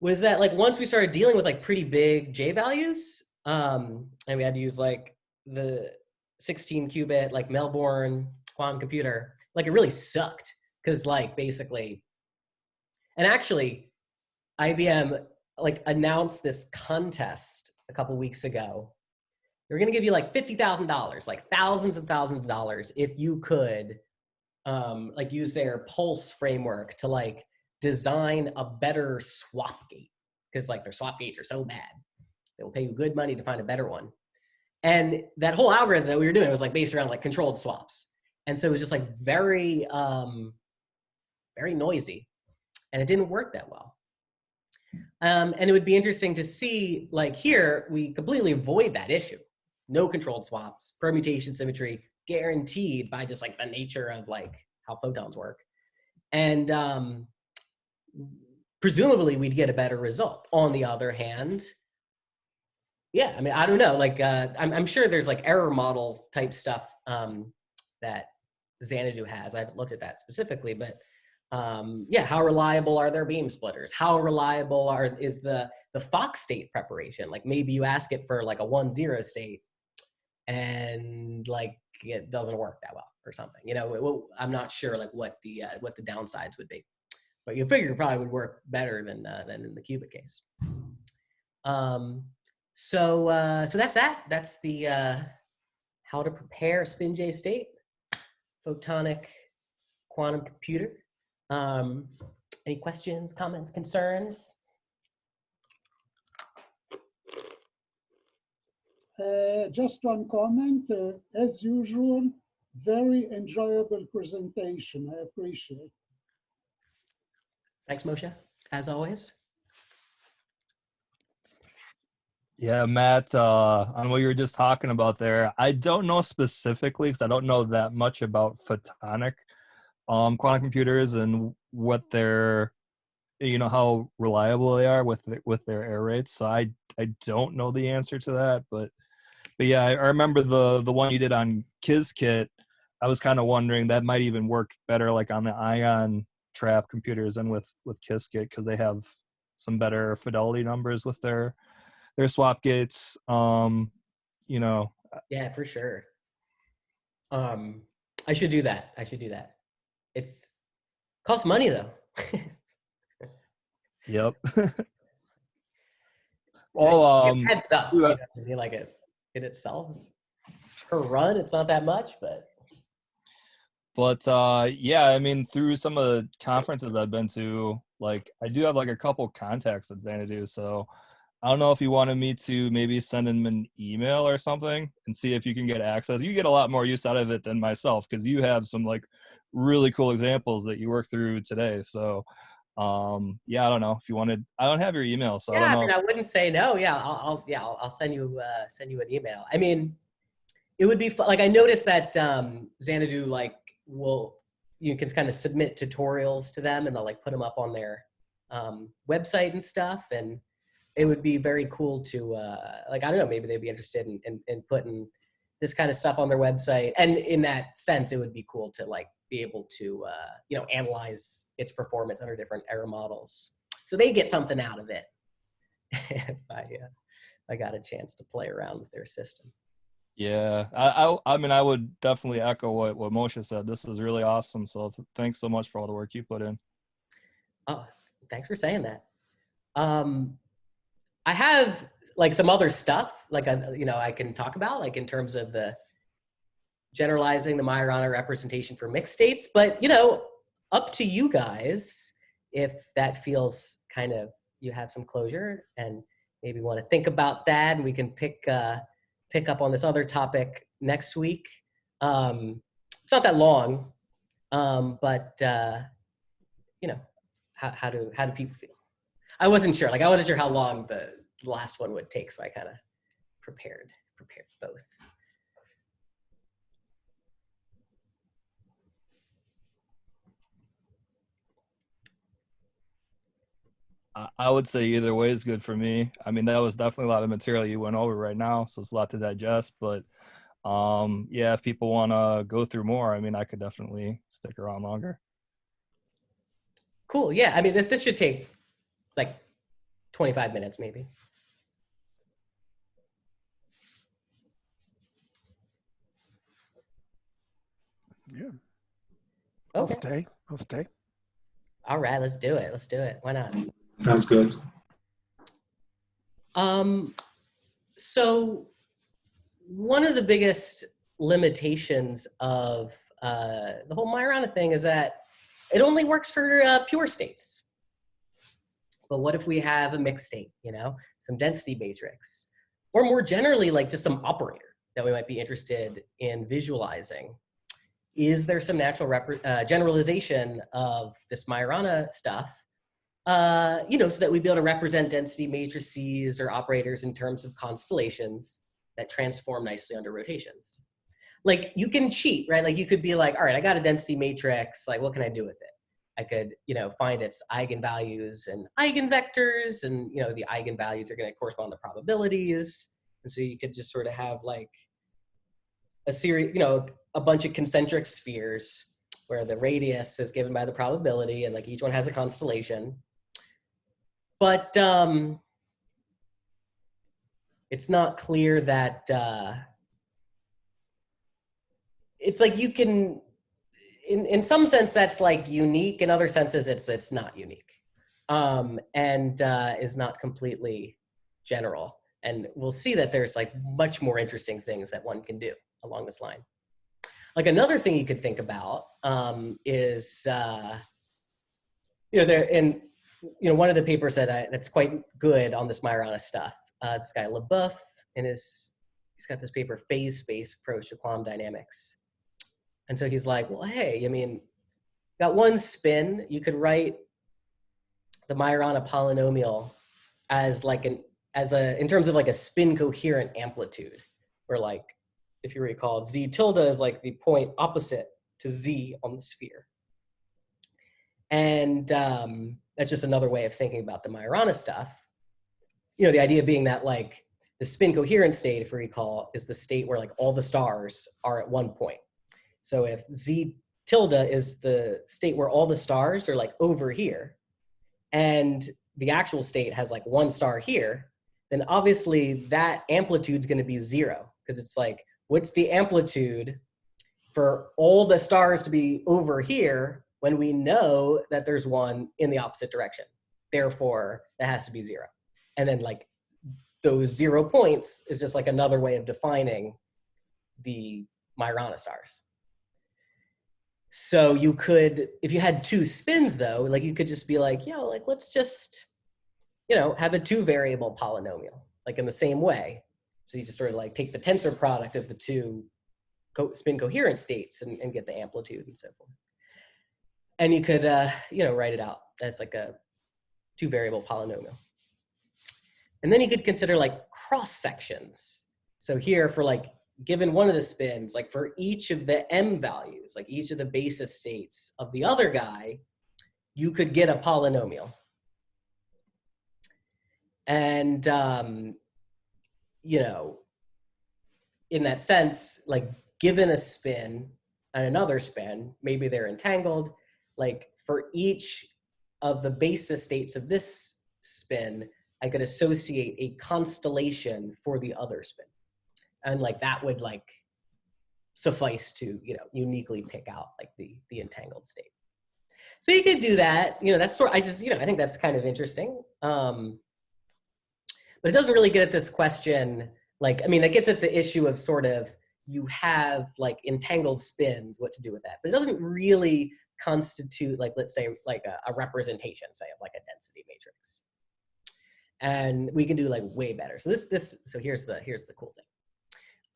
was that like once we started dealing with like pretty big J values, and we had to use like the 16 qubit like Melbourne quantum computer, like it really sucked because like basically, and actually IBM like announced this contest a couple weeks ago. They're going to give you like $50,000, like thousands and thousands of dollars if you could like use their Pulse framework to like design a better swap gate, because like their swap gates are so bad. They will pay you good money to find a better one. And that whole algorithm that we were doing was like based around like controlled swaps. And so it was just like very, very noisy, and it didn't work that well. And it would be interesting to see, like here, we completely avoid that issue. No controlled swaps, permutation symmetry, guaranteed by just like the nature of like how photons work. And presumably we'd get a better result. On the other hand, yeah, I mean, I don't know, like I'm sure there's like error model type stuff that Xanadu has. I haven't looked at that specifically, but yeah, how reliable are their beam splitters? How reliable is the Fox state preparation? Like maybe you ask it for like a 1-0 state and like it doesn't work that well or something. I'm not sure like what the downsides would be, but you figure it probably would work better than in the qubit case. So that's that. That's the how to prepare a spin J state, photonic quantum computer. Any questions, comments, concerns? Just one comment. As usual, very enjoyable presentation. I appreciate. Thanks, Moshe, as always. Yeah, Matt, on what you were just talking about there, I don't know specifically because I don't know that much about photonic quantum computers and what they're, how reliable they are with their error rates. So I don't know the answer to that, but yeah, I remember the one you did on Qiskit. I was kind of wondering that might even work better like on the ion trap computers than with Qiskit, because they have some better fidelity numbers with their swap gates. Yeah, for sure. I should do that. It's costs money though. Yep. Well, it adds up, like it in itself per run, it's not that much, but yeah, I mean, through some of the conferences I've been to, like I do have like a couple contacts at Xanadu, so I don't know if you wanted me to maybe send him an email or something and see if you can get access. You get a lot more use out of it than myself because you have some like really cool examples that you work through today. So yeah, I don't know if you wanted. I don't have your email, so yeah, I don't know. I mean, I wouldn't say no. Yeah, I'll send you an email. I mean, it would be like I noticed that Xanadu like you can kind of submit tutorials to them and they'll like put them up on their website and stuff, and it would be very cool to like I don't know, maybe they'd be interested in putting this kind of stuff on their website, and in that sense it would be cool to like be able to analyze its performance under different error models, so they get something out of it if I got a chance to play around with their system. Yeah, I mean, I would definitely echo what Moshe said. This is really awesome. So thanks so much for all the work you put in. Oh, thanks for saying that. I have like some other stuff like I can talk about, like in terms of the generalizing the Majorana representation for mixed states, but up to you guys if that feels kind of you have some closure and maybe want to think about that, and we can pick up on this other topic next week. It's not that long, but how do people feel? I wasn't sure how long the last one would take, so I kind of prepared both. I would say either way is good for me. I mean, that was definitely a lot of material you went over right now, so it's a lot to digest. But yeah, if people want to go through more, I mean, I could definitely stick around longer. Cool. Yeah. I mean, this should take like 25 minutes, maybe. Yeah. I'll Okay. stay. I'll stay. All right. Let's do it. Let's do it. Why not? Sounds good. So one of the biggest limitations of the whole Majorana thing is that it only works for pure states. But what if we have a mixed state, you know, some density matrix, or more generally, like just some operator that we might be interested in visualizing? Is there some natural generalization of this Majorana stuff, you know, so that we'd be able to represent density matrices or operators in terms of constellations that transform nicely under rotations? Like you can cheat, right? Like you could be like, all right, I got a density matrix. Like, what can I do with it? I could, you know, find its eigenvalues and eigenvectors, and you know, the eigenvalues are going to correspond to probabilities, and so you could just sort of have like a series, you know, a bunch of concentric spheres where the radius is given by the probability, and like each one has a constellation. But it's not clear that it's like you can, in some sense that's like unique, in other senses it's not unique, and is not completely general. And we'll see that there's like much more interesting things that one can do along this line. Like another thing you could think about is, you know, there in, you know, one of the papers that's quite good on this Majorana stuff, this guy LeBoeuf, and he's got this paper, Phase Space Approach to Quantum Dynamics. And so he's like, well, hey, I mean, got one spin, you could write the Majorana polynomial as like in terms of like a spin coherent amplitude, where like, if you recall, Z tilde is like the point opposite to Z on the sphere. And that's just another way of thinking about the Majorana stuff. You know, the idea being that like the spin coherent state, if you recall, is the state where like all the stars are at one point. So if Z tilde is the state where all the stars are like over here, and the actual state has like one star here, then obviously that amplitude is going to be 0, because it's like, what's the amplitude for all the stars to be over here when we know that there's one in the opposite direction? Therefore, that has to be 0. And then like those 0 points is just like another way of defining the Majorana stars. So you could, if you had 2 spins though, like you could just be like, yo, like let's just, you know, have a 2 variable polynomial, like in the same way. So you just sort of like take the tensor product of the 2 spin coherent states and get the amplitude and so forth. And you could, you know, write it out as like a 2 variable polynomial. And then you could consider like cross sections. So here for like, given one of the spins, like for each of the M values, like each of the basis states of the other guy, you could get a polynomial. And, you know, in that sense, like given a spin and another spin, maybe they're entangled, like for each of the basis states of this spin, I could associate a constellation for the other spin. And like that would like suffice to, you know, uniquely pick out like the entangled state. So you could do that, you know, that's sort of, I just, you know, I think that's kind of interesting. But it doesn't really get at this question, like, I mean, it gets at the issue of sort of, you have like entangled spins, what to do with that. But it doesn't really constitute like, let's say like a representation, say, of like a density matrix. And we can do like way better. So so here's the cool thing.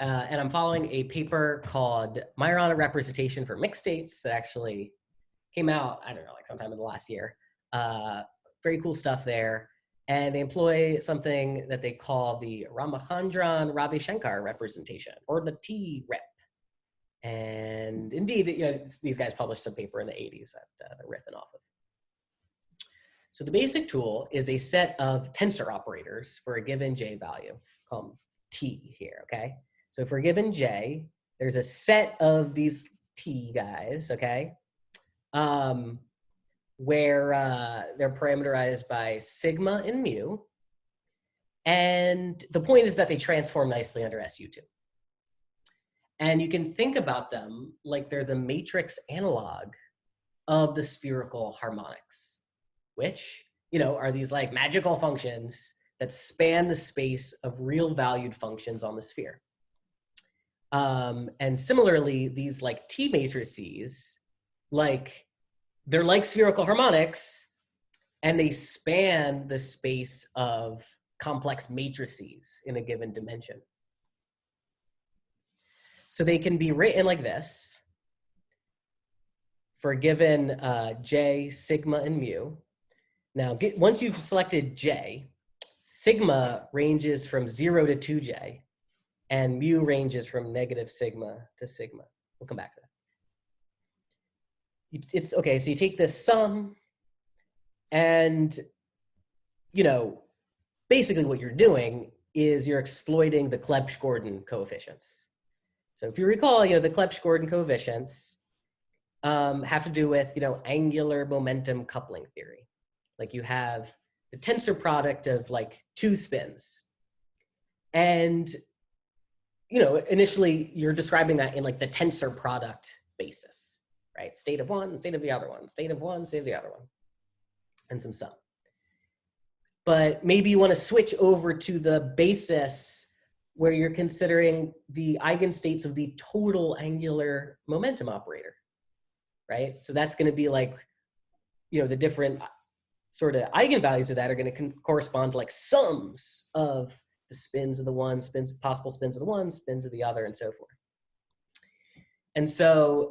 And I'm following a paper called Majorana Representation for Mixed States that actually came out, I don't know, like sometime in the last year. Very cool stuff there. And they employ something that they call the Ramachandran Ravi Shankar representation, or the T-rep. And indeed, you know, these guys published some paper in the 80s that they're riffing off of. So the basic tool is a set of tensor operators for a given j value. Call them t here, okay? So for a given j, there's a set of these t guys, okay? Where they're parameterized by sigma and mu. And the point is that they transform nicely under SU2. And you can think about them like they're the matrix analog of the spherical harmonics, which, you know, are these like magical functions that span the space of real valued functions on the sphere. And similarly, these like T matrices, like they're like spherical harmonics, and they span the space of complex matrices in a given dimension. So they can be written like this. For a given j, sigma, and mu. Now, once you've selected j, sigma ranges from 0 to 2j, and mu ranges from negative sigma to sigma. We'll come back to that. It's okay, so you take this sum, and, you know, basically what you're doing is you're exploiting the Clebsch-Gordon coefficients. So if you recall, you know, the Clebsch-Gordon coefficients have to do with, you know, angular momentum coupling theory. Like you have the tensor product of like two spins. And, you know, initially you're describing that in like the tensor product basis, right? State of one, state of the other one, state of one, state of the other one, and some sum. But maybe you want to switch over to the basis where you're considering the eigenstates of the total angular momentum operator, right? So that's going to be like, you know, the different sort of eigenvalues of that are going to correspond to like sums of the spins of the one, possible spins of the one, spins of the other, and so forth. And so,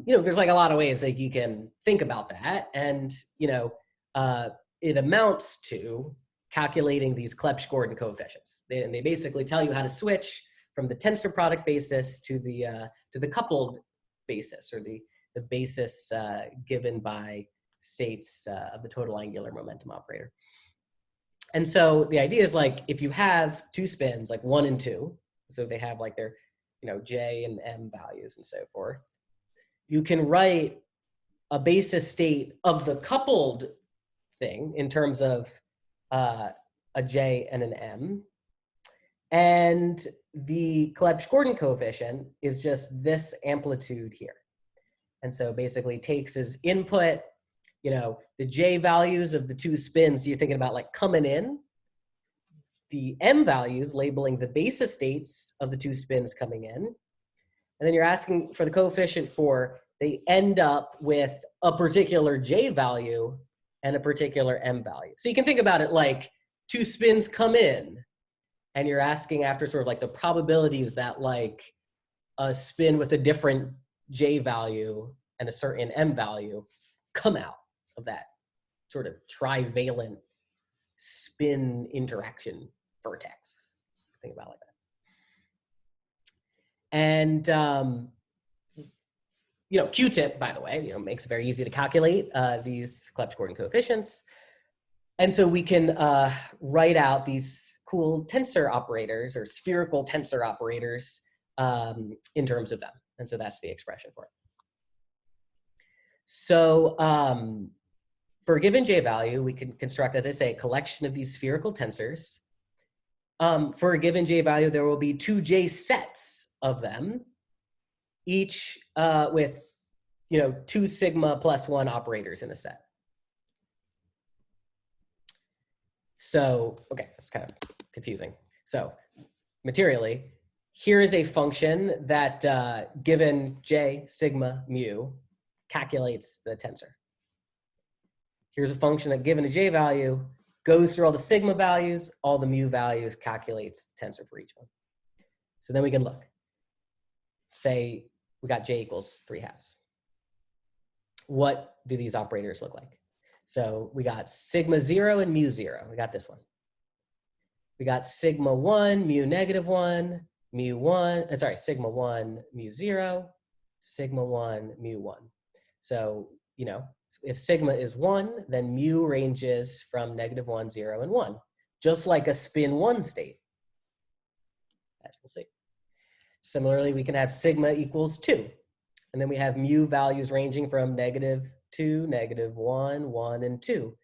you know, there's like a lot of ways that you can think about that. And, you know, it amounts to calculating these Clebsch-Gordon coefficients. And they basically tell you how to switch from the tensor product basis to the coupled basis, or the basis given by states of the total angular momentum operator. And so the idea is like, if you have two spins, like 1 and 2, so they have like their, you know, j and m values and so forth, you can write a basis state of the coupled thing in terms of a j and an m. And the Clebsch-Gordon coefficient is just this amplitude here. And so basically takes as input, you know, the j values of the two spins you're thinking about like coming in, the m values labeling the basis states of the two spins coming in, and then you're asking for the coefficient for they end up with a particular j value and a particular m value. So you can think about it like two spins come in, and you're asking after sort of like the probabilities that like a spin with a different j value and a certain m value come out of that sort of trivalent spin interaction vertex. Think about it like that. And you know, Q-tip, by the way, you know, makes it very easy to calculate these Clebsch-Gordon coefficients. And so we can write out these cool tensor operators or spherical tensor operators in terms of them. And so that's the expression for it. So for a given j value, we can construct, as I say, a collection of these spherical tensors. For a given j value, there will be two j sets of them, each with, you know, 2 sigma plus 1 operators in a set. So, okay, it's kind of confusing. So materially, here is a function that given j, sigma, mu, calculates the tensor. Here's a function that given a j value, goes through all the sigma values, all the mu values, calculates the tensor for each one. So then we can look. Say we got j equals 3/2. What do these operators look like? So we got sigma 0 and mu 0. We got this one. We got sigma 1, mu -1, mu 1, sorry, sigma 1, mu 0, sigma 1, mu 1. So, you know, if sigma is 1, then mu ranges from -1, 0, and 1, just like a spin 1 state, as we'll see. Similarly, we can have sigma equals 2. And then we have mu values ranging from -2, -1, 1, and 2.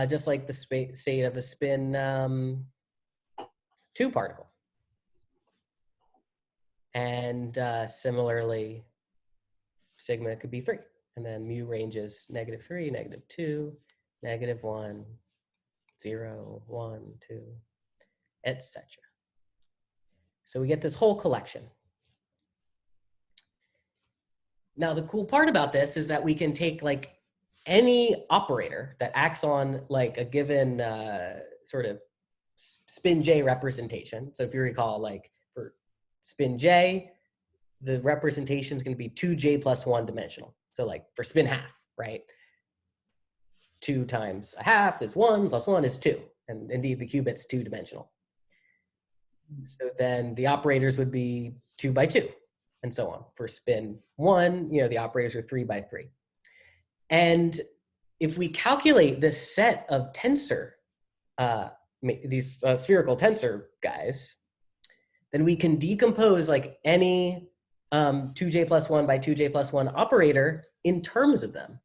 Just like the state of a spin 2 particle. And similarly, sigma could be 3. And then mu ranges -3, -2, -1, 0, 1, 2, etc. So we get this whole collection. Now, the cool part about this is that we can take like any operator that acts on like a given sort of spin J representation. So if you recall, like for spin J, the representation is going to be 2J plus 1 dimensional. So like for spin half, right? 2 times a half is 1 plus 1 is 2. And indeed, the qubit's 2 dimensional. So then the operators would be 2 by 2. And so on. For spin 1, the operators are 3 by 3. And if we calculate this set of tensor, these spherical tensor guys, then we can decompose like any 2J plus 1 by 2J plus 1 operator in terms of them.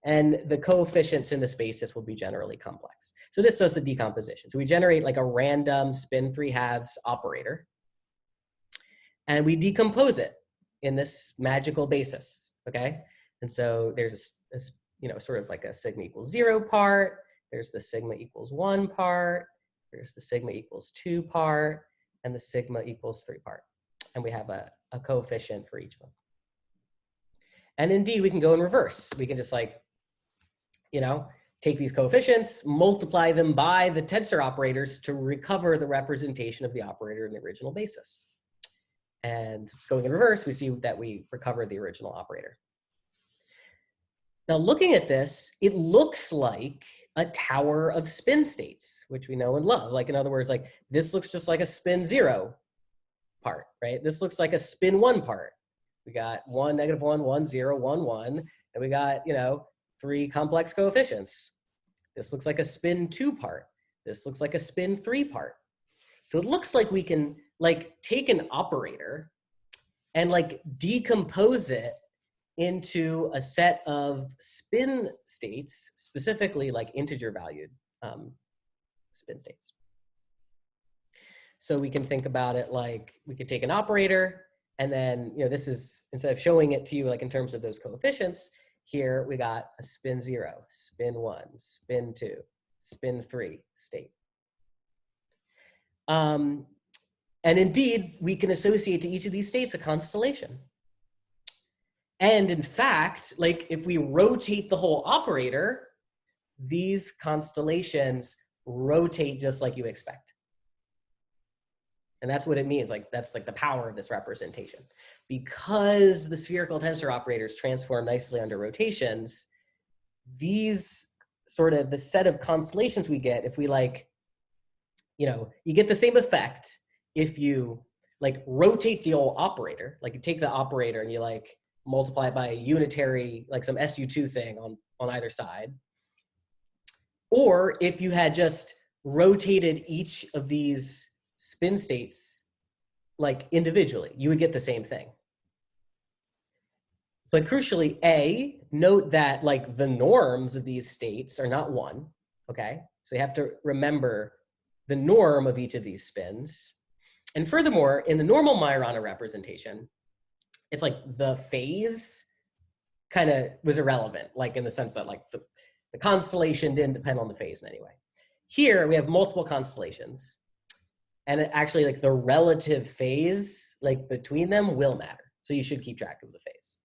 And the coefficients in this basis will be generally complex. So this does the decomposition. So we generate like a random spin 3/2 operator. And we decompose it in this magical basis, okay? And so there's this, sort of like a sigma equals 0 part. There's the sigma equals 1 part. There's the sigma equals 2 part, and the sigma equals 3 part. And we have a coefficient for each one. And indeed, we can go in reverse. We can just like, take these coefficients, multiply them by the tensor operators to recover the representation of the operator in the original basis. And just going in reverse, we see that we recover the original operator. Now, looking at this, it looks like a tower of spin states, which we know and love. Like, in other words, like this looks just like a spin 0 part, right? This looks like a spin 1 part. We got 1, -1, 1, 0, 1, 1, and we got, 3 complex coefficients. This looks like a spin 2 part. This looks like a spin 3 part. So it looks like we can like take an operator and like decompose it into a set of spin states, specifically like integer valued spin states. So we can think about it like we could take an operator and then, this is, instead of showing it to you like in terms of those coefficients, here we got a spin 0, spin 1, spin 2, spin 3 state. And indeed, we can associate to each of these states a constellation. And in fact, like if we rotate the whole operator, these constellations rotate just like you expect. And that's what it means. Like that's like the power of this representation. Because the spherical tensor operators transform nicely under rotations, these sort of the set of constellations we get, if we like, you get the same effect if you like rotate the whole operator, like you take the operator and you like multiply it by a unitary, like some SU2 thing on either side. Or if you had just rotated each of these spin states like individually, you would get the same thing. But crucially, note that like the norms of these states are not 1, okay? So you have to remember the norm of each of these spins. And furthermore, in the normal Majorana representation, it's like the phase kind of was irrelevant, like in the sense that like the constellation didn't depend on the phase in any way. Here we have multiple constellations, and it actually like the relative phase like between them will matter. So you should keep track of the phase.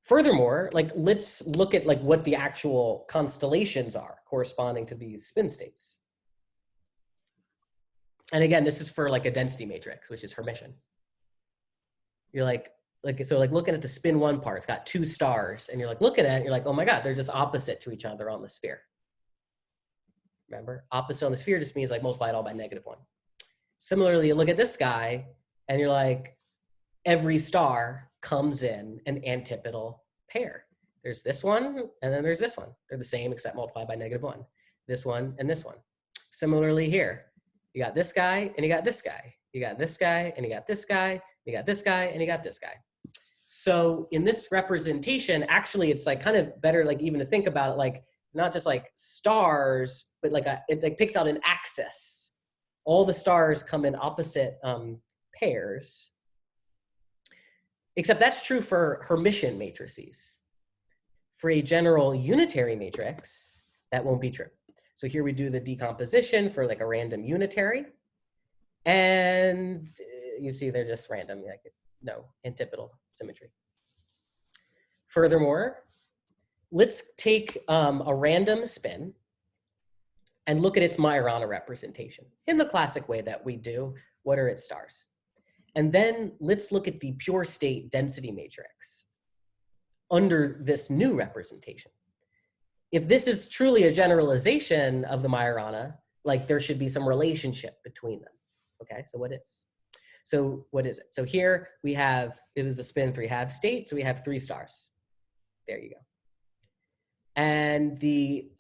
Furthermore, like let's look at like what the actual constellations are corresponding to these spin states. And again, this is for like a density matrix, which is Hermitian. You're like looking at the spin 1 part, it's got 2 stars, and you're like looking at it, you're like, oh my God, they're just opposite to each other on the sphere. Remember, opposite on the sphere just means like multiply it all by -1. Similarly, you look at this guy, and you're like, every star comes in an antipodal pair. There's this one, and then there's this one. They're the same except multiplied by -1. This one and this one. Similarly here, you got this guy and you got this guy. You got this guy and you got this guy. You got this guy and you got this guy. So in this representation, actually, it's like kind of better, like even to think about it, like not just like stars, but like it like picks out an axis. All the stars come in opposite pairs, except that's true for Hermitian matrices. For a general unitary matrix, that won't be true. So here we do the decomposition for like a random unitary, and you see they're just random, like no antipodal symmetry. Furthermore, let's take a random spin and look at its Majorana representation in the classic way that we do. What are its stars? And then let's look at the pure state density matrix under this new representation. If this is truly a generalization of the Majorana, like there should be some relationship between them. Okay, so what is? So what is it? So here we have, it is a spin 3/2 state, so we have 3 stars. There you go. And the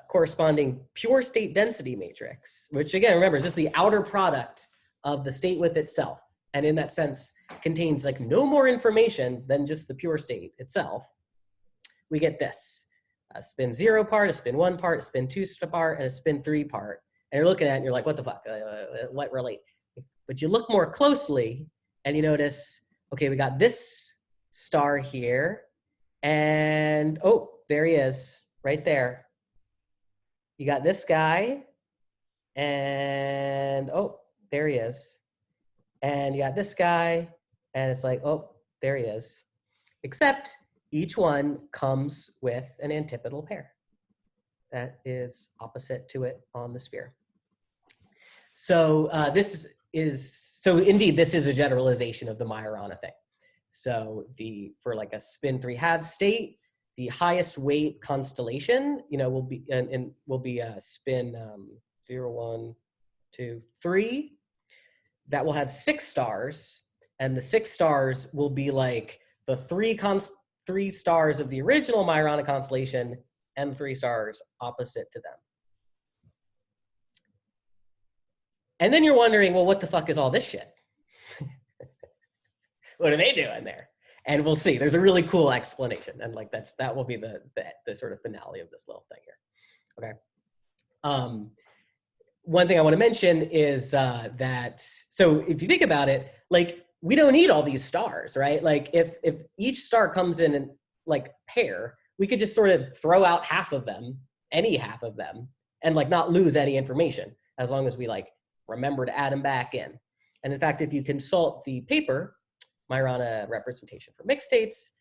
corresponding pure state density matrix, which again, remember, is just the outer product of the state with itself. And in that sense, contains like no more information than just the pure state itself. We get this, a spin 0 part, a spin 1 part, a spin 2 part, and a spin 3 part. And you're looking at it and you're like, what the fuck, what relate? But you look more closely and you notice, okay, we got this star here, and oh, there he is, right there. You got this guy, and oh, there he is. And you got this guy, and it's like, oh, there he is. Except each one comes with an antipodal pair that is opposite to it on the sphere. So so indeed, this is a generalization of the Majorana thing. So for like a spin 3/2 state, the highest weight constellation, will be a spin 0, 1, 2, 3. That will have 6 stars, and the 6 stars will be like the 3 stars of the original Majorana constellation and 3 stars opposite to them. And then you're wondering, well, what the fuck is all this shit? What are they doing there? And we'll see. There's a really cool explanation, and like that will be the sort of finale of this little thing here. Okay. One thing I want to mention is that, so if you think about it, like we don't need all these stars, right? Like if each star comes in like pair, we could just sort of throw out half of them, any half of them, and like not lose any information as long as we like remember to add them back in. And in fact, if you consult the paper, Majorana representation for mixed states,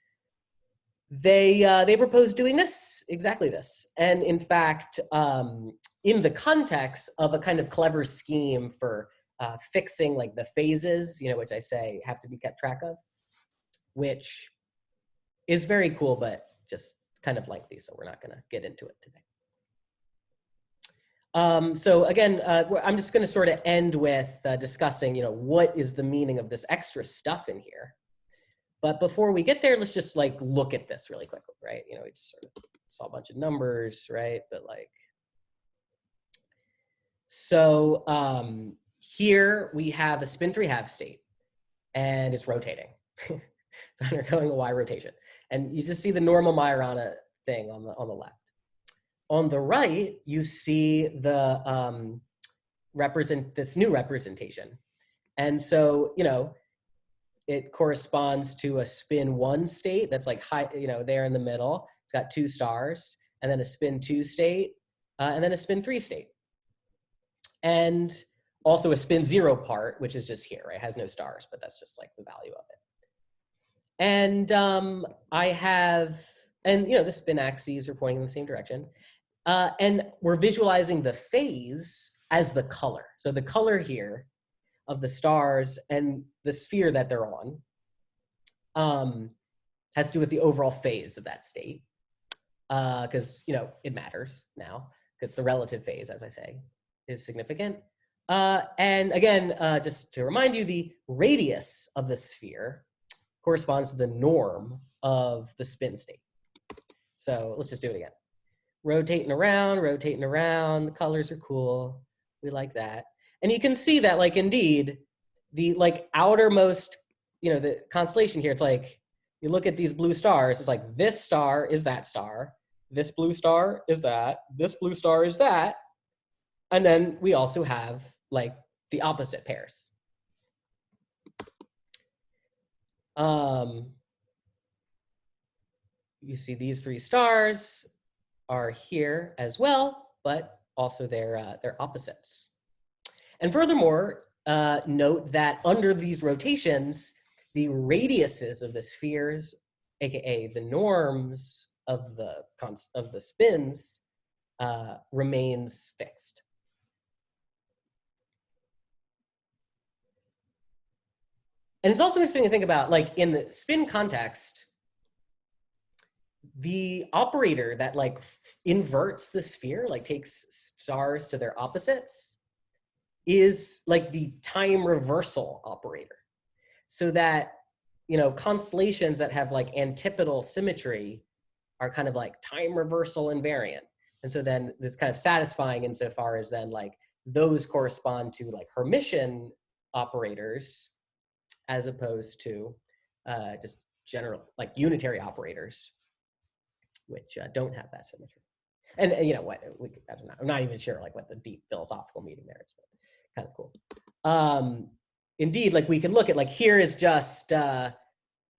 they propose doing this, exactly this. And in fact, in the context of a kind of clever scheme for fixing like the phases, which I say have to be kept track of, which is very cool, but just kind of lengthy, so we're not gonna get into it today. So again, I'm just gonna sort of end with discussing, what is the meaning of this extra stuff in here. But before we get there, let's just like look at this really quickly, right? We just sort of saw a bunch of numbers, right? But like, so here we have a spin 3/2 state, and it's rotating. It's undergoing a Y rotation, and you just see the normal Majorana thing on the left. On the right, you see the this new representation, and so it corresponds to a spin 1 state that's like high, there in the middle. It's got 2 stars, and then a spin 2 state, and then a spin 3 state. And also a spin 0 part, which is just here, right? It has no stars, but that's just like the value of it. And the spin axes are pointing in the same direction. And we're visualizing the phase as the color. So the color here of the stars and the sphere that they're on has to do with the overall phase of that state. Because, it matters now, because the relative phase, as I say, is significant. And again, just to remind you, the radius of the sphere corresponds to the norm of the spin state. So let's just do it again. Rotating around, the colors are cool. We like that. And you can see that, like, indeed, the like outermost, you know, the constellation here, it's like, you look at these blue stars, it's like this star is that star, this blue star is that, this blue star is that. And then we also have like the opposite pairs. You see these three stars are here as well, but also they're opposites. And furthermore, note that under these rotations, the radiuses of the spheres, aka the norms of the spins, remains fixed. And it's also interesting to think about, like, in the spin context, the operator that like inverts the sphere, like takes stars to their opposites, is like the time reversal operator. So that, you know, constellations that have like antipodal symmetry are kind of like time reversal invariant. And so then it's kind of satisfying insofar as then like those correspond to like Hermitian operators as opposed to just general like unitary operators, which don't have that symmetry. And you know what, I don't know, I'm not even sure like what the deep philosophical meaning there is, but kind of cool. Indeed, like we can look at, like, here is just a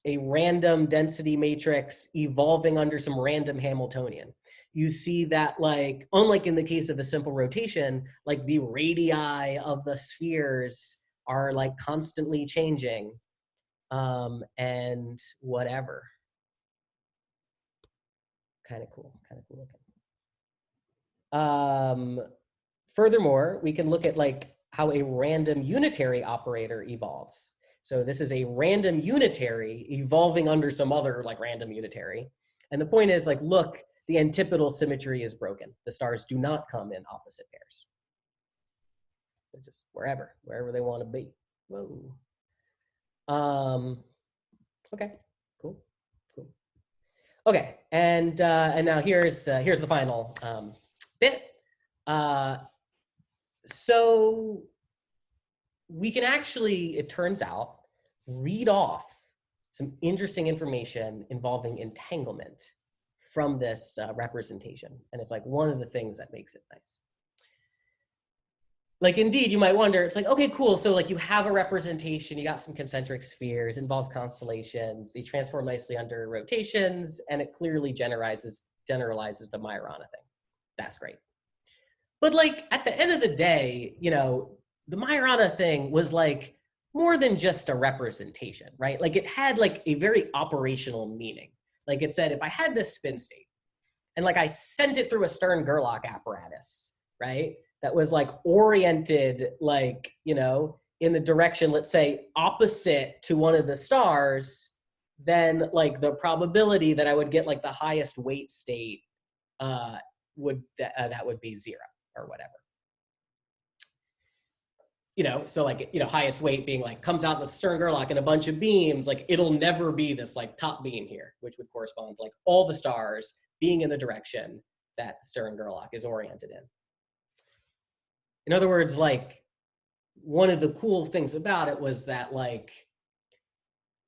random density matrix evolving under some random Hamiltonian. You see that, like, unlike in the case of a simple rotation, like the radii of the spheres are like constantly changing, and whatever. Kind of cool looking. Furthermore, we can look at like how a random unitary operator evolves. So this is a random unitary evolving under some other like random unitary. And the point is, like, look, the antipodal symmetry is broken. The stars do not come in opposite pairs. They're just wherever they want to be. Whoa. Okay, cool. Okay, and now here's the final bit. So we can actually, it turns out, read off some interesting information involving entanglement from this representation. And it's like one of the things that makes it nice. Like, indeed, you might wonder, it's like, okay, cool. So like you have a representation, you got some concentric spheres, involves constellations, they transform nicely under rotations, and it clearly generalizes the Majorana thing. That's great. But like at the end of the day, you know, the Majorana thing was like more than just a representation, right? Like it had like a very operational meaning. Like it said, if I had this spin state and like I sent it through a Stern-Gerlach apparatus, right? That was like oriented, like, you know, in the direction, let's say, opposite to one of the stars, then like the probability that I would get like the highest weight state that would be 0 or whatever. You know, so like, you know, highest weight being like comes out with Stern-Gerlach and a bunch of beams, like it'll never be this like top beam here, which would correspond to like all the stars being in the direction that Stern-Gerlach is oriented in. In other words, like one of the cool things about it was that like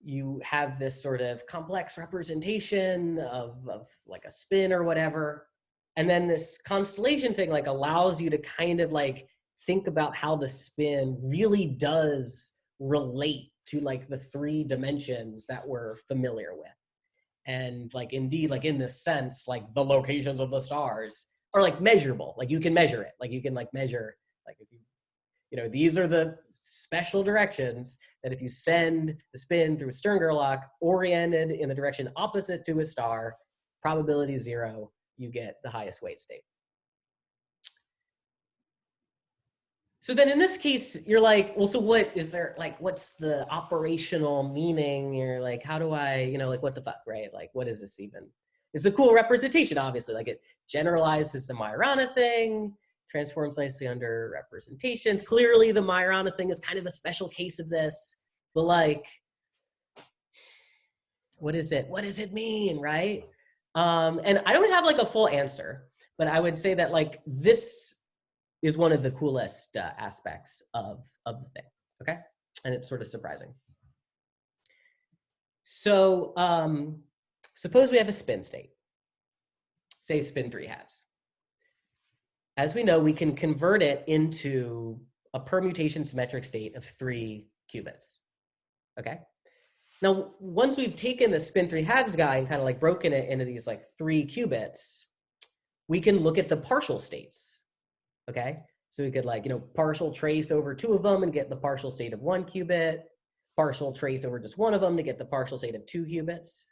you have this sort of complex representation of like a spin or whatever. And then this constellation thing like allows you to kind of like think about how the spin really does relate to like the 3 dimensions that we're familiar with. And like, indeed, like in this sense, like the locations of the stars are like measurable. Like you can measure it. Like you can like measure, like if you know, these are the special directions that if you send the spin through a Stern-Gerlach oriented in the direction opposite to a star, probability 0, you get the highest weight state. So then in this case, you're like, well, so what is there, like, what's the operational meaning? You're like, how do I, you know, like, what the fuck, right? Like, what is this even? It's a cool representation, obviously. Like, it generalizes the Majorana thing, transforms nicely under representations. Clearly, the Majorana thing is kind of a special case of this. But, like, what is it? What does it mean, right? And I don't have like a full answer, but I would say that like this is one of the coolest aspects of the thing, okay? And it's sort of surprising. So suppose we have a spin state, say spin 3 halves. As we know, we can convert it into a permutation symmetric state of 3 qubits, okay? Now, once we've taken the spin 3 halves guy and kind of like broken it into these like 3 qubits, we can look at the partial states, okay? So we could like, you know, partial trace over 2 of them and get the partial state of 1 qubit, partial trace over just 1 of them to get the partial state of 2 qubits.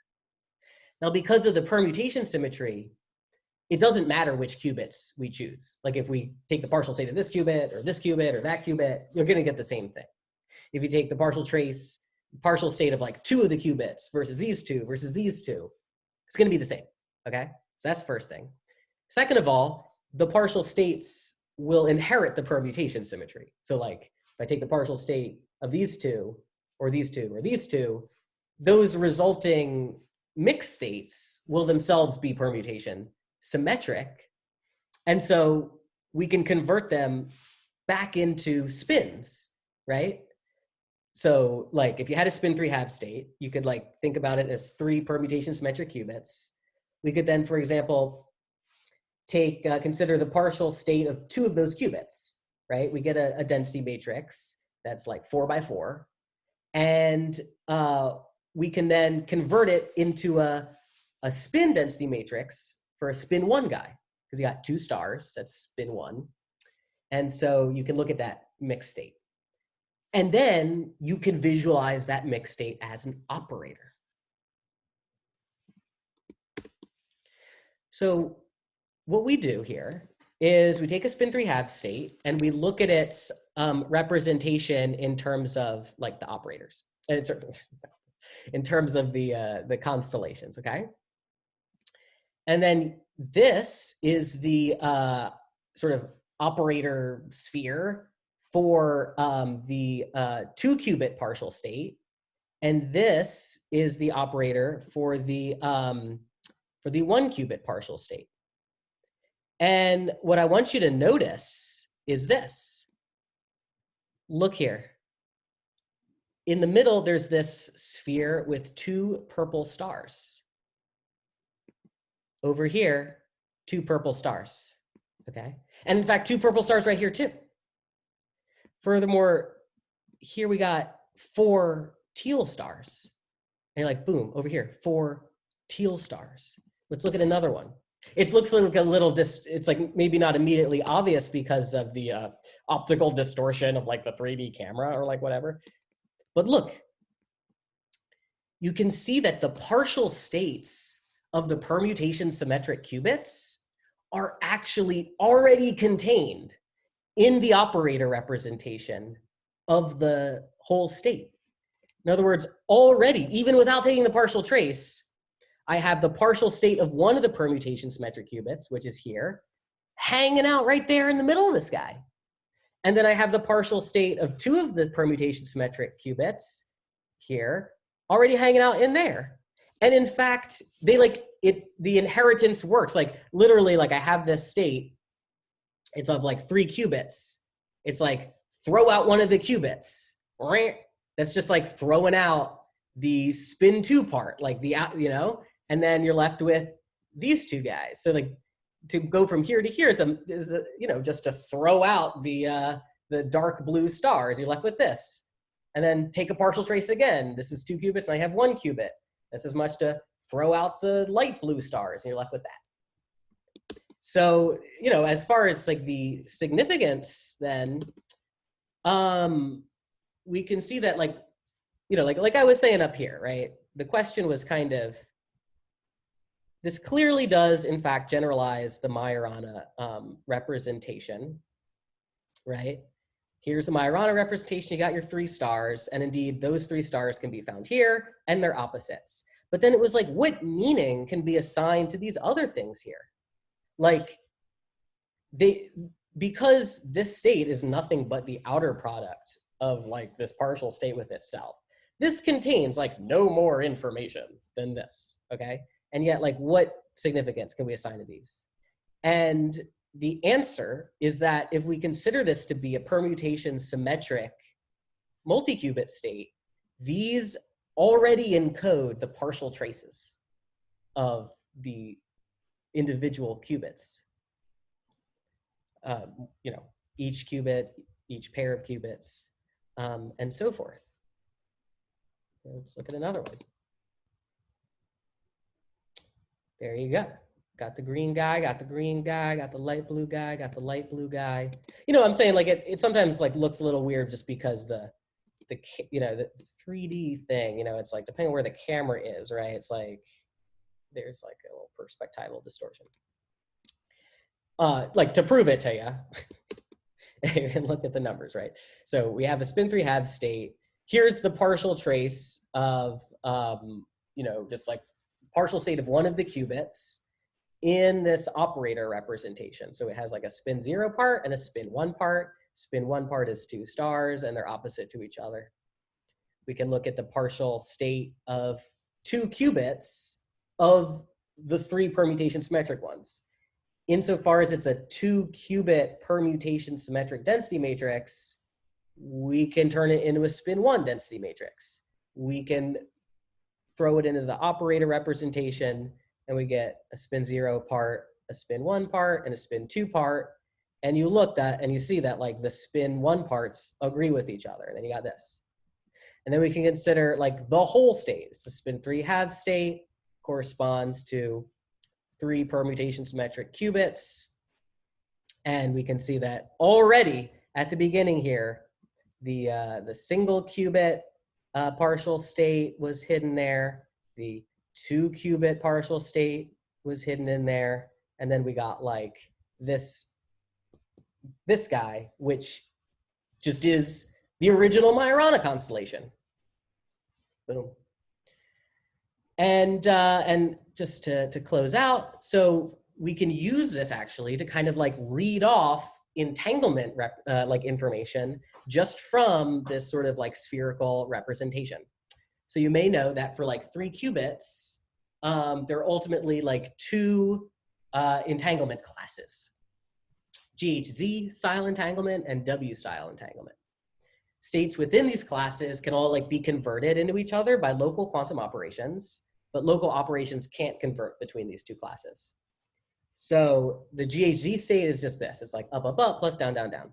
Now, because of the permutation symmetry, it doesn't matter which qubits we choose. Like if we take the partial state of this qubit or that qubit, you're gonna get the same thing. If you take the partial state of like 2 of the qubits versus these 2, it's gonna be the same, okay? So that's the first thing. Second of all, the partial states will inherit the permutation symmetry. So like if I take the partial state of these 2, or these 2, or these 2, those resulting mixed states will themselves be permutation symmetric. And so we can convert them back into spins, right? So like if you had a spin 3 half state, you could like think about it as 3 permutation symmetric qubits. We could then, for example, take consider the partial state of 2 of those qubits, right? We get a density matrix that's like 4 by 4. And we can then convert it into a spin density matrix for a spin 1 guy, because you got 2 stars, that's spin 1. And so you can look at that mixed state. And then you can visualize that mixed state as an operator. So what we do here is we take a spin 3 halves state and we look at its representation in terms of like the operators, and it's in terms of the constellations, okay? And then this is the sort of operator sphere for the 2 qubit partial state, and this is the operator for the 1 qubit partial state. And what I want you to notice is this. Look here. In the middle, there's this sphere with 2 purple stars. Over here, 2 purple stars, okay? And in fact, 2 purple stars right here too. Furthermore, here we got 4 teal stars. And you're like, boom, over here, 4 teal stars. Let's look at another one. It looks like a little, it's like maybe not immediately obvious because of the optical distortion of like the 3D camera or like whatever. But look, you can see that the partial states of the permutation symmetric qubits are actually already contained in the operator representation of the whole state. In other words, already, even without taking the partial trace, I have the partial state of 1 of the permutation symmetric qubits, which is here, hanging out right there in the middle of this guy. And then I have the partial state of 2 of the permutation symmetric qubits here, already hanging out in there. And in fact, they like it, the inheritance works. Like literally, like I have this state, it's of like 3 qubits. It's like throw out 1 of the qubits. That's just like throwing out the spin 2 part, like the, you know, and then you're left with these 2 guys. So like to go from here to here is you know, just to throw out the dark blue stars, you're left with this. And then take a partial trace again. This is 2 qubits and I have 1 qubit. That's as much to throw out the light blue stars and you're left with that. So, you know, as far as like the significance then, we can see that like, you know, like I was saying up here, right? The question was kind of, this clearly does in fact generalize the Majorana representation, right? Here's a Majorana representation, you got your 3 stars, and indeed those 3 stars can be found here and they're opposites. But then it was like, what meaning can be assigned to these other things here? Like because this state is nothing but the outer product of like this partial state with itself. This contains like no more information, than this, okay? And yet, like, what significance can we assign to these? And the answer is that if we consider this to be a permutation symmetric multi-qubit state, these already encode the partial traces of the individual qubits. You know, each qubit, each pair of qubits, and so forth. Let's look at another one. There you go. Got the green guy, got the green guy, got the light blue guy, got the light blue guy. You know what I'm saying? Like it sometimes like looks a little weird just because the you know, the 3D thing, you know, it's like depending on where the camera is, right? It's like there's like a little perspectival distortion. Like to prove it to you, and look at the numbers, right? So we have a spin 3 halves state. Here's the partial trace of, you know, just like partial state of one of the qubits in this operator representation. So it has like a spin 0 part and a spin 1 part. Spin 1 part is 2 stars and they're opposite to each other. We can look at the partial state of 2 qubits of the 3 permutation symmetric ones. Insofar as it's a 2 qubit permutation symmetric density matrix, we can turn it into a spin 1 density matrix. We can throw it into the operator representation and we get a spin 0 part, a spin 1 part, and a spin 2 part. And you look at and you see that like the spin 1 parts agree with each other. And then you got this. And then we can consider like the whole state. It's a spin 3 halves state, corresponds to 3 permutation symmetric qubits. And we can see that already at the beginning here, the single qubit partial state was hidden there. The 2 qubit partial state was hidden in there. And then we got like this guy, which just is the original Majorana constellation. Boom. And just to close out, so we can use this actually to kind of like read off entanglement like information just from this sort of like spherical representation. So you may know that for like 3 qubits, there are ultimately like 2 entanglement classes: GHZ style entanglement and W style entanglement. States within these classes can all like be converted into each other by local quantum operations, but local operations can't convert between these 2 classes. So the GHZ state is just this. It's like up, up, up, plus down, down, down.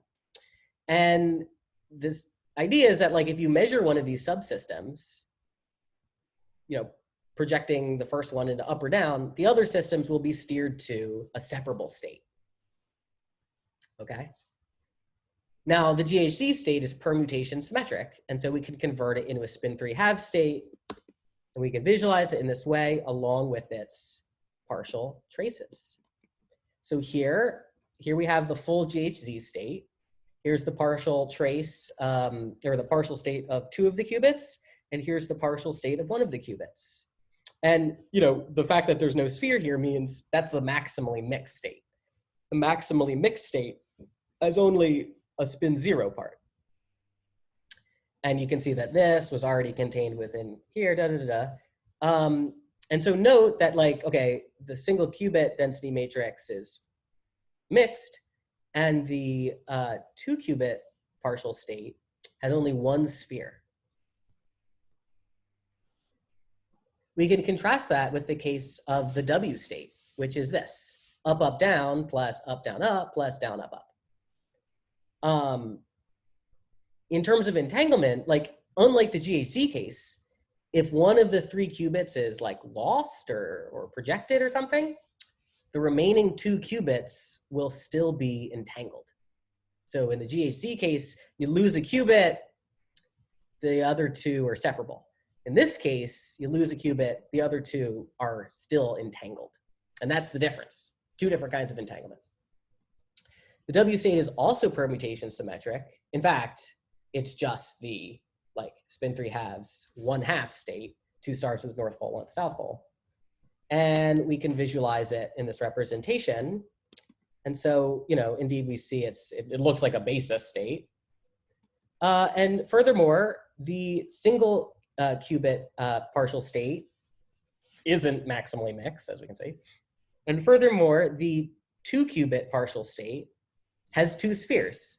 And this idea is that like if you measure one of these subsystems, you know, projecting the first one into up or down, the other systems will be steered to a separable state. Okay. Now the GHZ state is permutation symmetric, and so we can convert it into a spin 3 halves state, and we can visualize it in this way along with its partial traces. So here we have the full GHZ state. Here's the partial trace, or the partial state of 2 of the qubits, and here's the partial state of 1 of the qubits. And you know, the fact that there's no sphere here means that's the maximally mixed state. The maximally mixed state has only a spin 0 part. And you can see that this was already contained within here, da, da, da, da. And so note that like, okay, the single qubit density matrix is mixed, and the 2 qubit partial state has only 1 sphere. We can contrast that with the case of the W state, which is this: up, up, down, plus up, down, up, plus down, up, up. In terms of entanglement, like unlike the GHZ case, if one of the 3 qubits is like lost or projected or something, the remaining 2 qubits will still be entangled. So in the GHZ case, you lose a qubit, the other 2 are separable. In this case, you lose a qubit, the other 2 are still entangled. And that's the difference. 2 different kinds of entanglement. The W state is also permutation symmetric. In fact, it's just the like spin 3 halves 1/2 state, 2 stars with North Pole, 1 with South Pole. And we can visualize it in this representation. And so, you know, indeed we see it looks like a basis state. And furthermore, the single qubit partial state isn't maximally mixed, as we can see. And furthermore, the 2-qubit partial state has 2 spheres.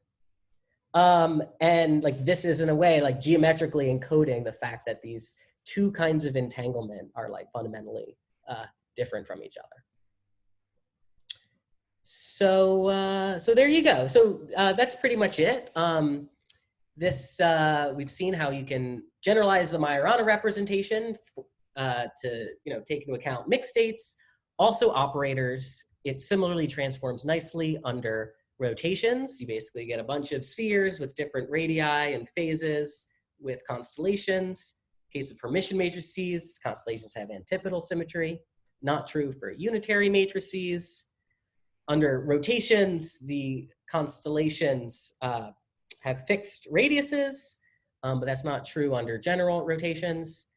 And like this is in a way like geometrically encoding the fact that these 2 kinds of entanglement are like fundamentally different from each other. So so there you go. So that's pretty much it. We've seen how you can generalize the Majorana representation to take into account mixed states, also operators. It similarly transforms nicely under rotations. You basically get a bunch of spheres with different radii and phases with constellations. In case of permission matrices, constellations have antipodal symmetry. Not true for unitary matrices. Under rotations, the constellations have fixed radiuses, but that's not true under general rotations.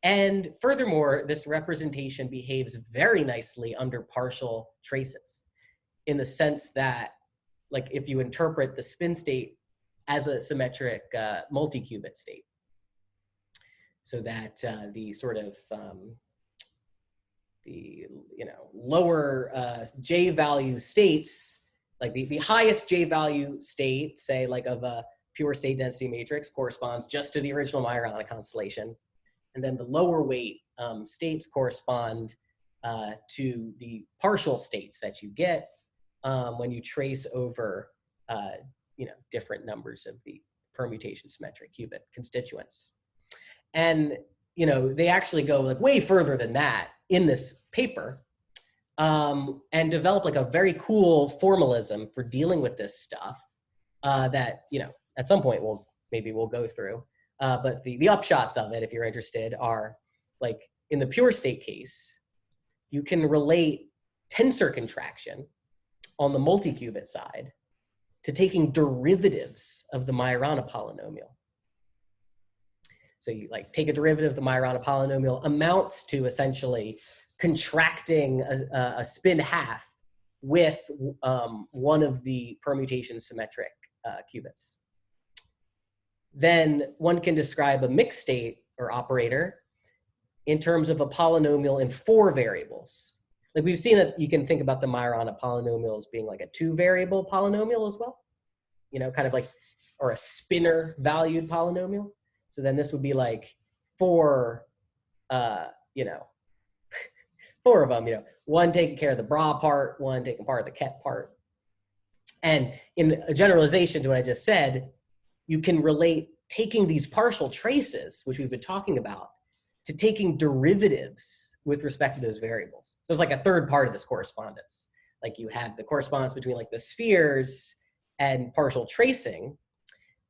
And furthermore, this representation behaves very nicely under partial traces in the sense that, like, if you interpret the spin state as a symmetric multi-qubit state, so that the sort of the lower J value states, like the highest J value state, say like of a pure state density matrix, corresponds just to the original Majorana constellation. And then the lower weight states correspond to the partial states that you get when you trace over different numbers of the permutation symmetric qubit constituents. And they actually go like way further than that in this paper and develop like a very cool formalism for dealing with this stuff that at some point we'll go through. But the upshots of it, if you're interested, are like in the pure state case, you can relate tensor contraction on the multi-qubit side to taking derivatives of the Majorana polynomial. So you like take a derivative of the Majorana polynomial amounts to essentially contracting a spin half with one of the permutation symmetric qubits. Then one can describe a mixed state or operator in terms of a polynomial in 4 variables. Like we've seen that you can think about the Majorana polynomial as being like a 2-variable polynomial as well, kind of like, or a spinor valued polynomial. So then this would be like 4, 4 of them, one taking care of the bra part, one taking part of the ket part. And in a generalization to what I just said, you can relate taking these partial traces, which we've been talking about, to taking derivatives with respect to those variables. So it's like a third part of this correspondence. Like you have the correspondence between like the spheres and partial tracing,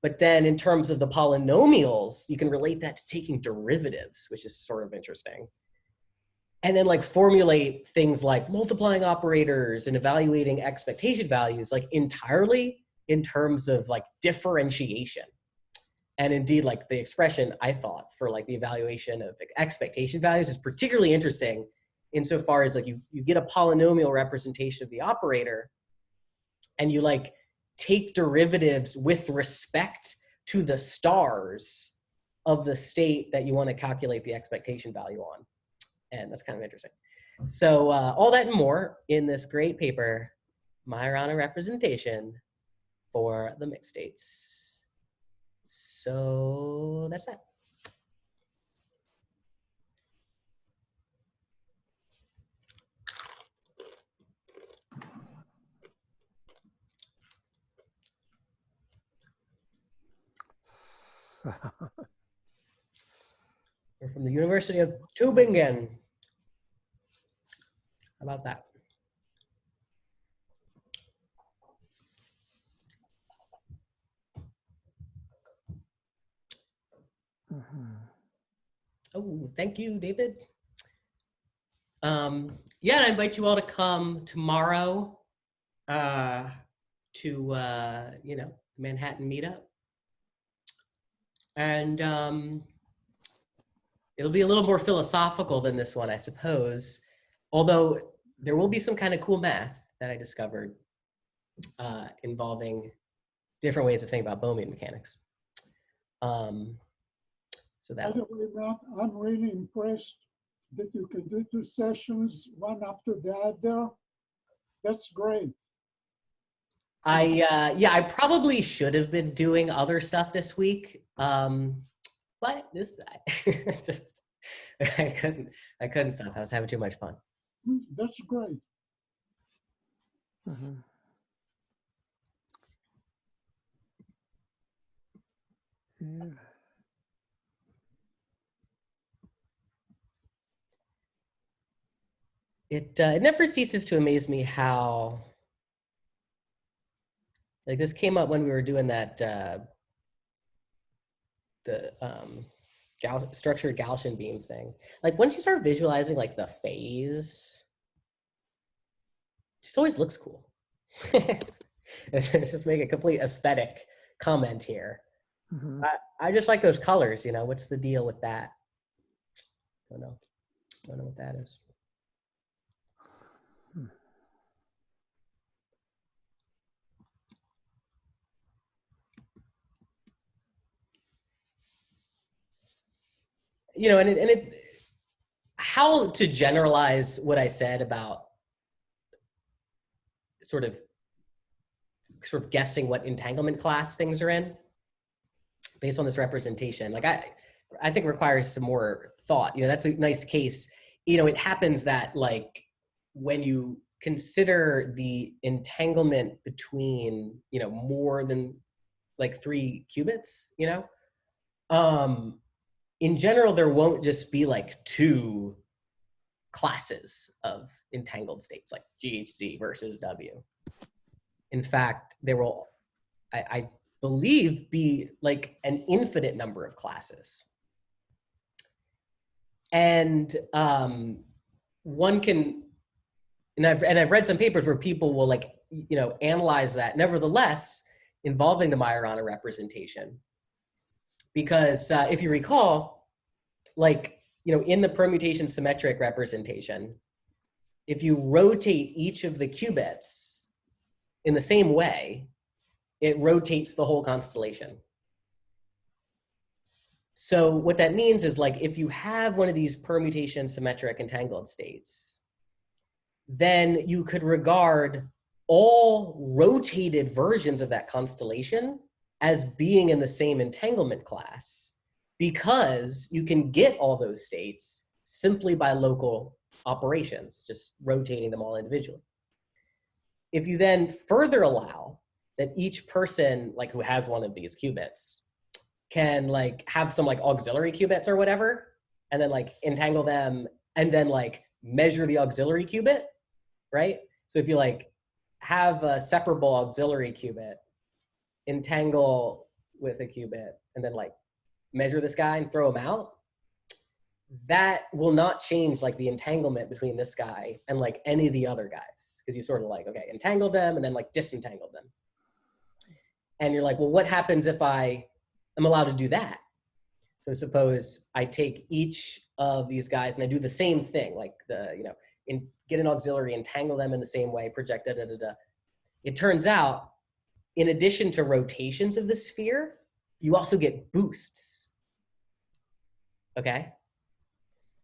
but then in terms of the polynomials, you can relate that to taking derivatives, which is sort of interesting. And then like formulate things like multiplying operators and evaluating expectation values like entirely in terms of like differentiation. And indeed, like the expression I thought for like the evaluation of expectation values is particularly interesting insofar as like you get a polynomial representation of the operator and you like take derivatives with respect to the stars of the state that you want to calculate the expectation value on. And that's kind of interesting. So all that and more in this great paper, Majorana representation for the mixed states. So that's that. We're from the University of Tübingen. How about that? Oh, thank you, David. Yeah, I invite you all to come tomorrow to Manhattan meetup. And it'll be a little more philosophical than this one, I suppose. Although there will be some kind of cool math that I discovered involving different ways of thinking about Bohmian mechanics. So that. By the way, Matt, I'm really impressed that you can do 2 sessions, one after the other. That's great. Yeah, I probably should have been doing other stuff this week. But this just I couldn't stop. I was having too much fun. That's great. Mhm. Yeah. It never ceases to amaze me how, like, this came up when we were doing that the structured Gaussian beam thing. Like, once you start visualizing like the phase, it just always looks cool. Let's just make a complete aesthetic comment here. Mhm. I just like those colors, you know. What's the deal with that? Don't know. Don't know what that is. You know, and it how to generalize what I said about sort of guessing what entanglement class things are in based on this representation. Like I think requires some more thought. You know, that's a nice case. You know, it happens that like when you consider the entanglement between, you know, more than like 3 qubits, you know, in general, there won't just be like 2 classes of entangled states, like GHZ versus W. In fact, there will, I believe, be like an infinite number of classes. And one can, and I've read some papers where people will like, you know, analyze that nevertheless involving the Majorana representation. Because if you recall, like, you know, in the permutation symmetric representation, if you rotate each of the qubits in the same way, it rotates the whole constellation. So what that means is, like, if you have one of these permutation symmetric entangled states, then you could regard all rotated versions of that constellation as being in the same entanglement class, because you can get all those states simply by local operations, just rotating them all individually. If you then further allow that each person, like, who has one of these qubits can like have some like auxiliary qubits or whatever, and then like entangle them and then like measure the auxiliary qubit, right? So if you like have a separable auxiliary qubit, entangle with a qubit, and then like measure this guy and throw him out, that will not change like the entanglement between this guy and like any of the other guys, because you sort of like, okay, entangle them and then like disentangle them. And you're like, well, what happens if I am allowed to do that? So suppose I take each of these guys and I do the same thing, like the, you know, get an auxiliary, entangle them in the same way, project, It turns out, in addition to rotations of the sphere, you also get boosts. Okay?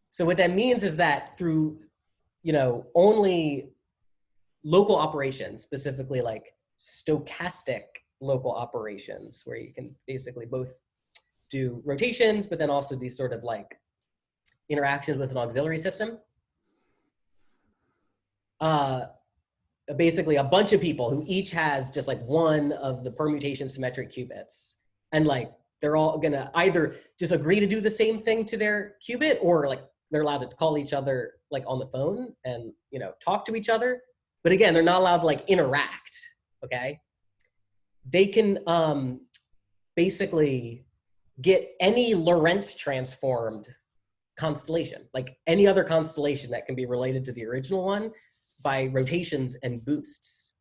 So what that means is that through, you know, only local operations, specifically like stochastic local operations, where you can basically both do rotations, but then also these sort of like interactions with an auxiliary system. Basically a bunch of people who each has just like one of the permutation symmetric qubits, and like they're all gonna either just agree to do the same thing to their qubit, or like they're allowed to call each other like on the phone and, you know, talk to each other. But again, they're not allowed to like interact, okay? They can basically get any Lorentz transformed constellation, like any other constellation that can be related to the original one, by rotations and boosts.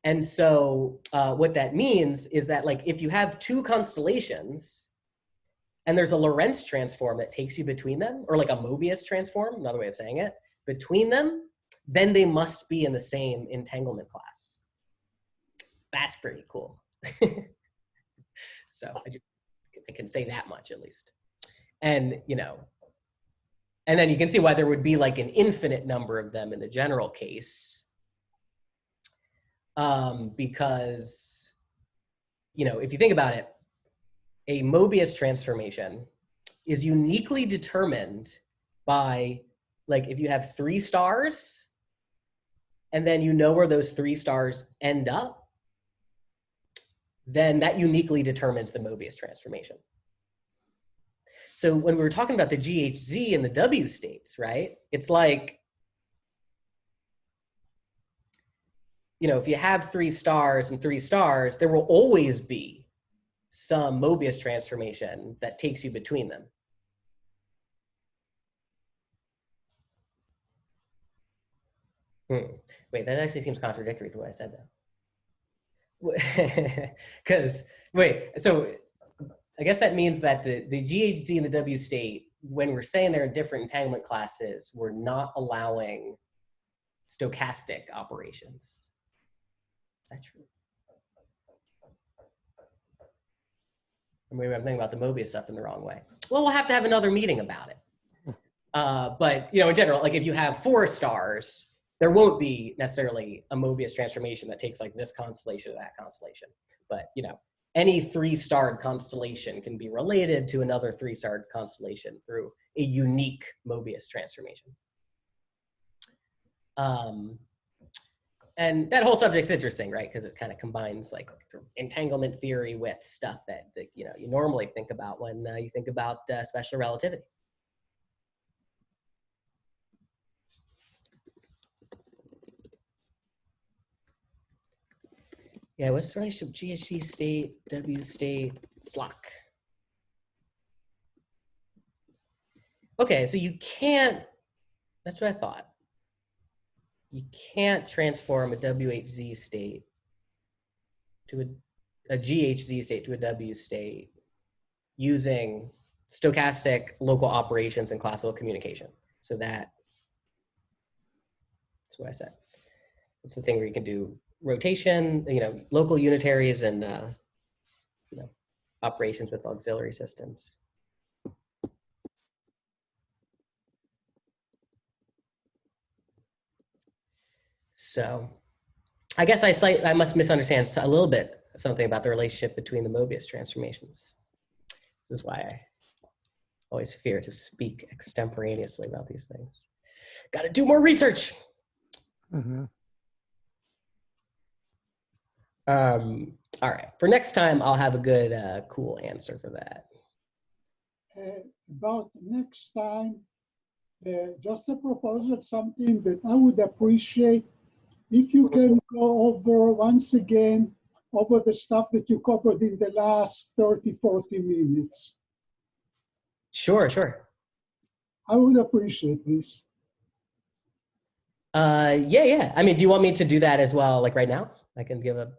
And so what that means is that, like, if you have 2 constellations and there's a Lorentz transform that takes you between them, or like a Mobius transform, another way of saying it, between them, then they must be in the same entanglement class. That's pretty cool. So I can say that much at least. And, you know, And then you can see why there would be like an infinite number of them in the general case. Because, you know, if you think about it, a Mobius transformation is uniquely determined by, like, if you have 3 stars and then you know where those 3 stars end up, then that uniquely determines the Mobius transformation. So when we were talking about the GHZ and the W states, right? It's like, you know, if you have 3 stars and 3 stars, there will always be some Mobius transformation that takes you between them. Wait, that actually seems contradictory to what I said though. Because, wait, so I guess that means that the GHZ and the W state, when we're saying they're in different entanglement classes, we're not allowing stochastic operations. Is that true? Or maybe I'm thinking about the Mobius stuff in the wrong way. Well, we'll have to have another meeting about it. But, you know, in general, like if you have 4 stars, there won't be necessarily a Mobius transformation that takes like this constellation or that constellation. But, you know, any 3-starred constellation can be related to another 3-starred constellation through a unique Mobius transformation. And that whole subject's interesting, right? Because it kind of combines like sort of entanglement theory with stuff that you know, you normally think about when you think about special relativity. Yeah, what's the relationship? GHC state, W state, SLOC. Okay, so you can't, that's what I thought. You can't transform a WHZ state to a GHZ state to a W state using stochastic local operations and classical communication. So that's what I said. It's the thing where you can do rotation, you know, local unitaries and you know, operations with auxiliary systems. So I guess I must misunderstand a little bit something about the relationship between the Mobius transformations. This is why I always fear to speak extemporaneously about these things. Got to do more research. Mm-hmm. All right, for next time, I'll have a good, cool answer for that. About next time, just a proposal, something that I would appreciate if you can go over once again over the stuff that you covered in the last 30, 40 minutes. Sure, sure. I would appreciate this. Yeah. I mean, do you want me to do that as well, like right now? I can give a...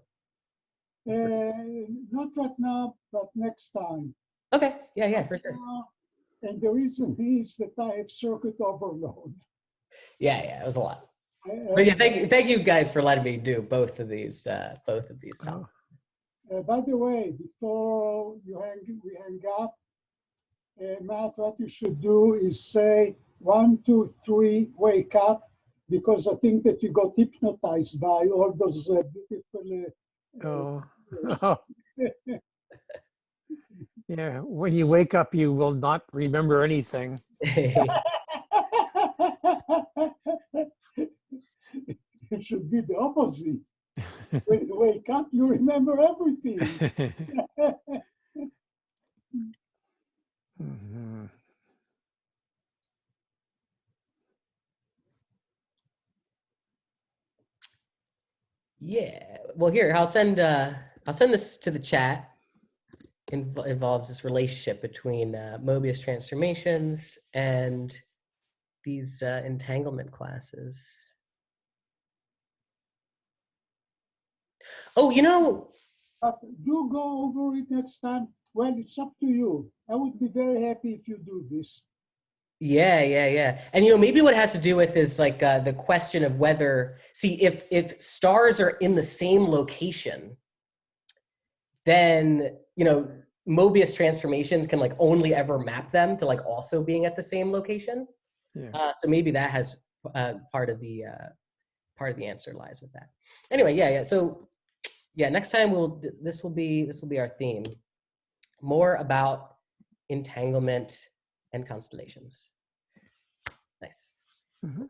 Not right now, but next time. Okay, yeah, for sure. And the reason is that I have circuit overload. Yeah, it was a lot. But yeah, thank you guys for letting me do both of these topics. By the way, before we hang up, Matt, what you should do is say 1, 2, 3, wake up, because I think that you got hypnotized by all those beautiful. Oh. Yeah, when you wake up, you will not remember anything. It should be the opposite. When you wake up, you remember everything. Mm-hmm. Yeah. Well, here I'll send this to the chat. Involves this relationship between Mobius transformations and these entanglement classes. Oh, you know. But do go over it next time. Well, it's up to you. I would be very happy if you do this. Yeah. And you know, maybe what it has to do with is like the question of whether, see, if stars are in the same location, then, you know, Mobius transformations can like only ever map them to like also being at the same location. Yeah. So maybe that has part of the answer lies with that. Anyway, yeah. So yeah, next time this will be our theme, more about entanglement and constellations. Nice. Mhm.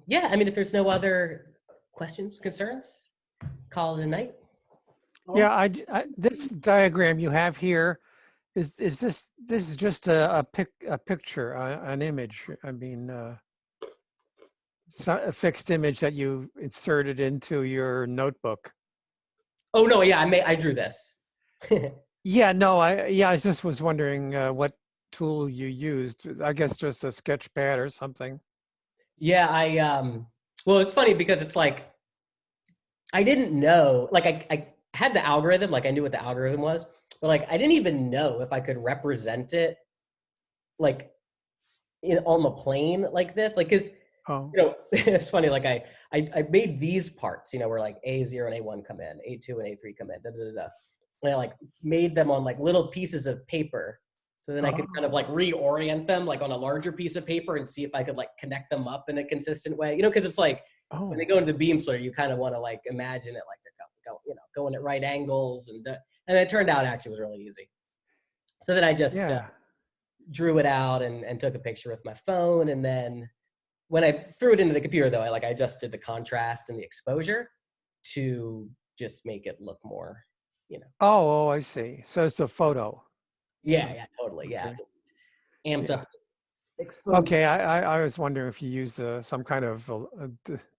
Yeah, I mean, if there's no other questions, concerns, call it a night. Yeah, this diagram you have here is this is just a picture, an image. I mean, a fixed image that you inserted into your notebook. Oh no, yeah, I drew this. Yeah, no, I just was wondering what tool you used. I guess just a sketch pad or something. Yeah, well, it's funny because it's like I didn't know, like I had the algorithm, like I knew what the algorithm was, but like I didn't even know if I could represent it like on the plane like this, like because Oh, it's funny, like I made these parts, where like A0 and A1 come in, A2 and A3 come in, and I like made them on like little pieces of paper, so then I could kind of like reorient them like on a larger piece of paper and see if I could like connect them up in a consistent way, because it's like when they go into beam splitter, you kind of want to like imagine it like they're going at right angles, and it turned out actually was really easy. So then I just yeah. drew it out and took a picture with my phone, and then when I threw it into the computer, though, I adjusted the contrast and the exposure to just make it look more, Oh, I see. So it's a photo. Yeah, totally, yeah, Okay. just amped Yeah. up exposure. Okay, I was wondering if you used some kind of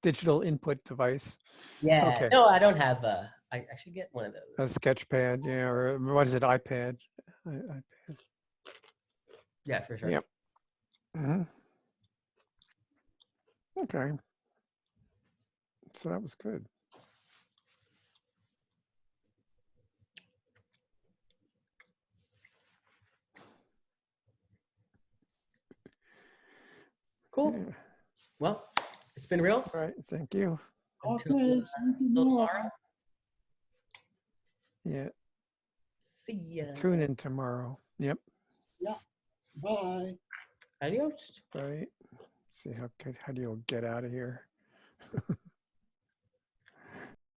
digital input device. Yeah, Okay, no, I don't have I should get one of a those. sketch pad, yeah, or what is it, iPad? iPad. Yeah, for sure. Yep. Mhm. Okay, so that was good. Cool. Yeah. Well, it's been real. All right, thank you. Until, Okay, see you until tomorrow. tomorrow. Yeah, See ya. tune in tomorrow. Yep. Yeah, bye. Adios. Right. See how do you get out of here?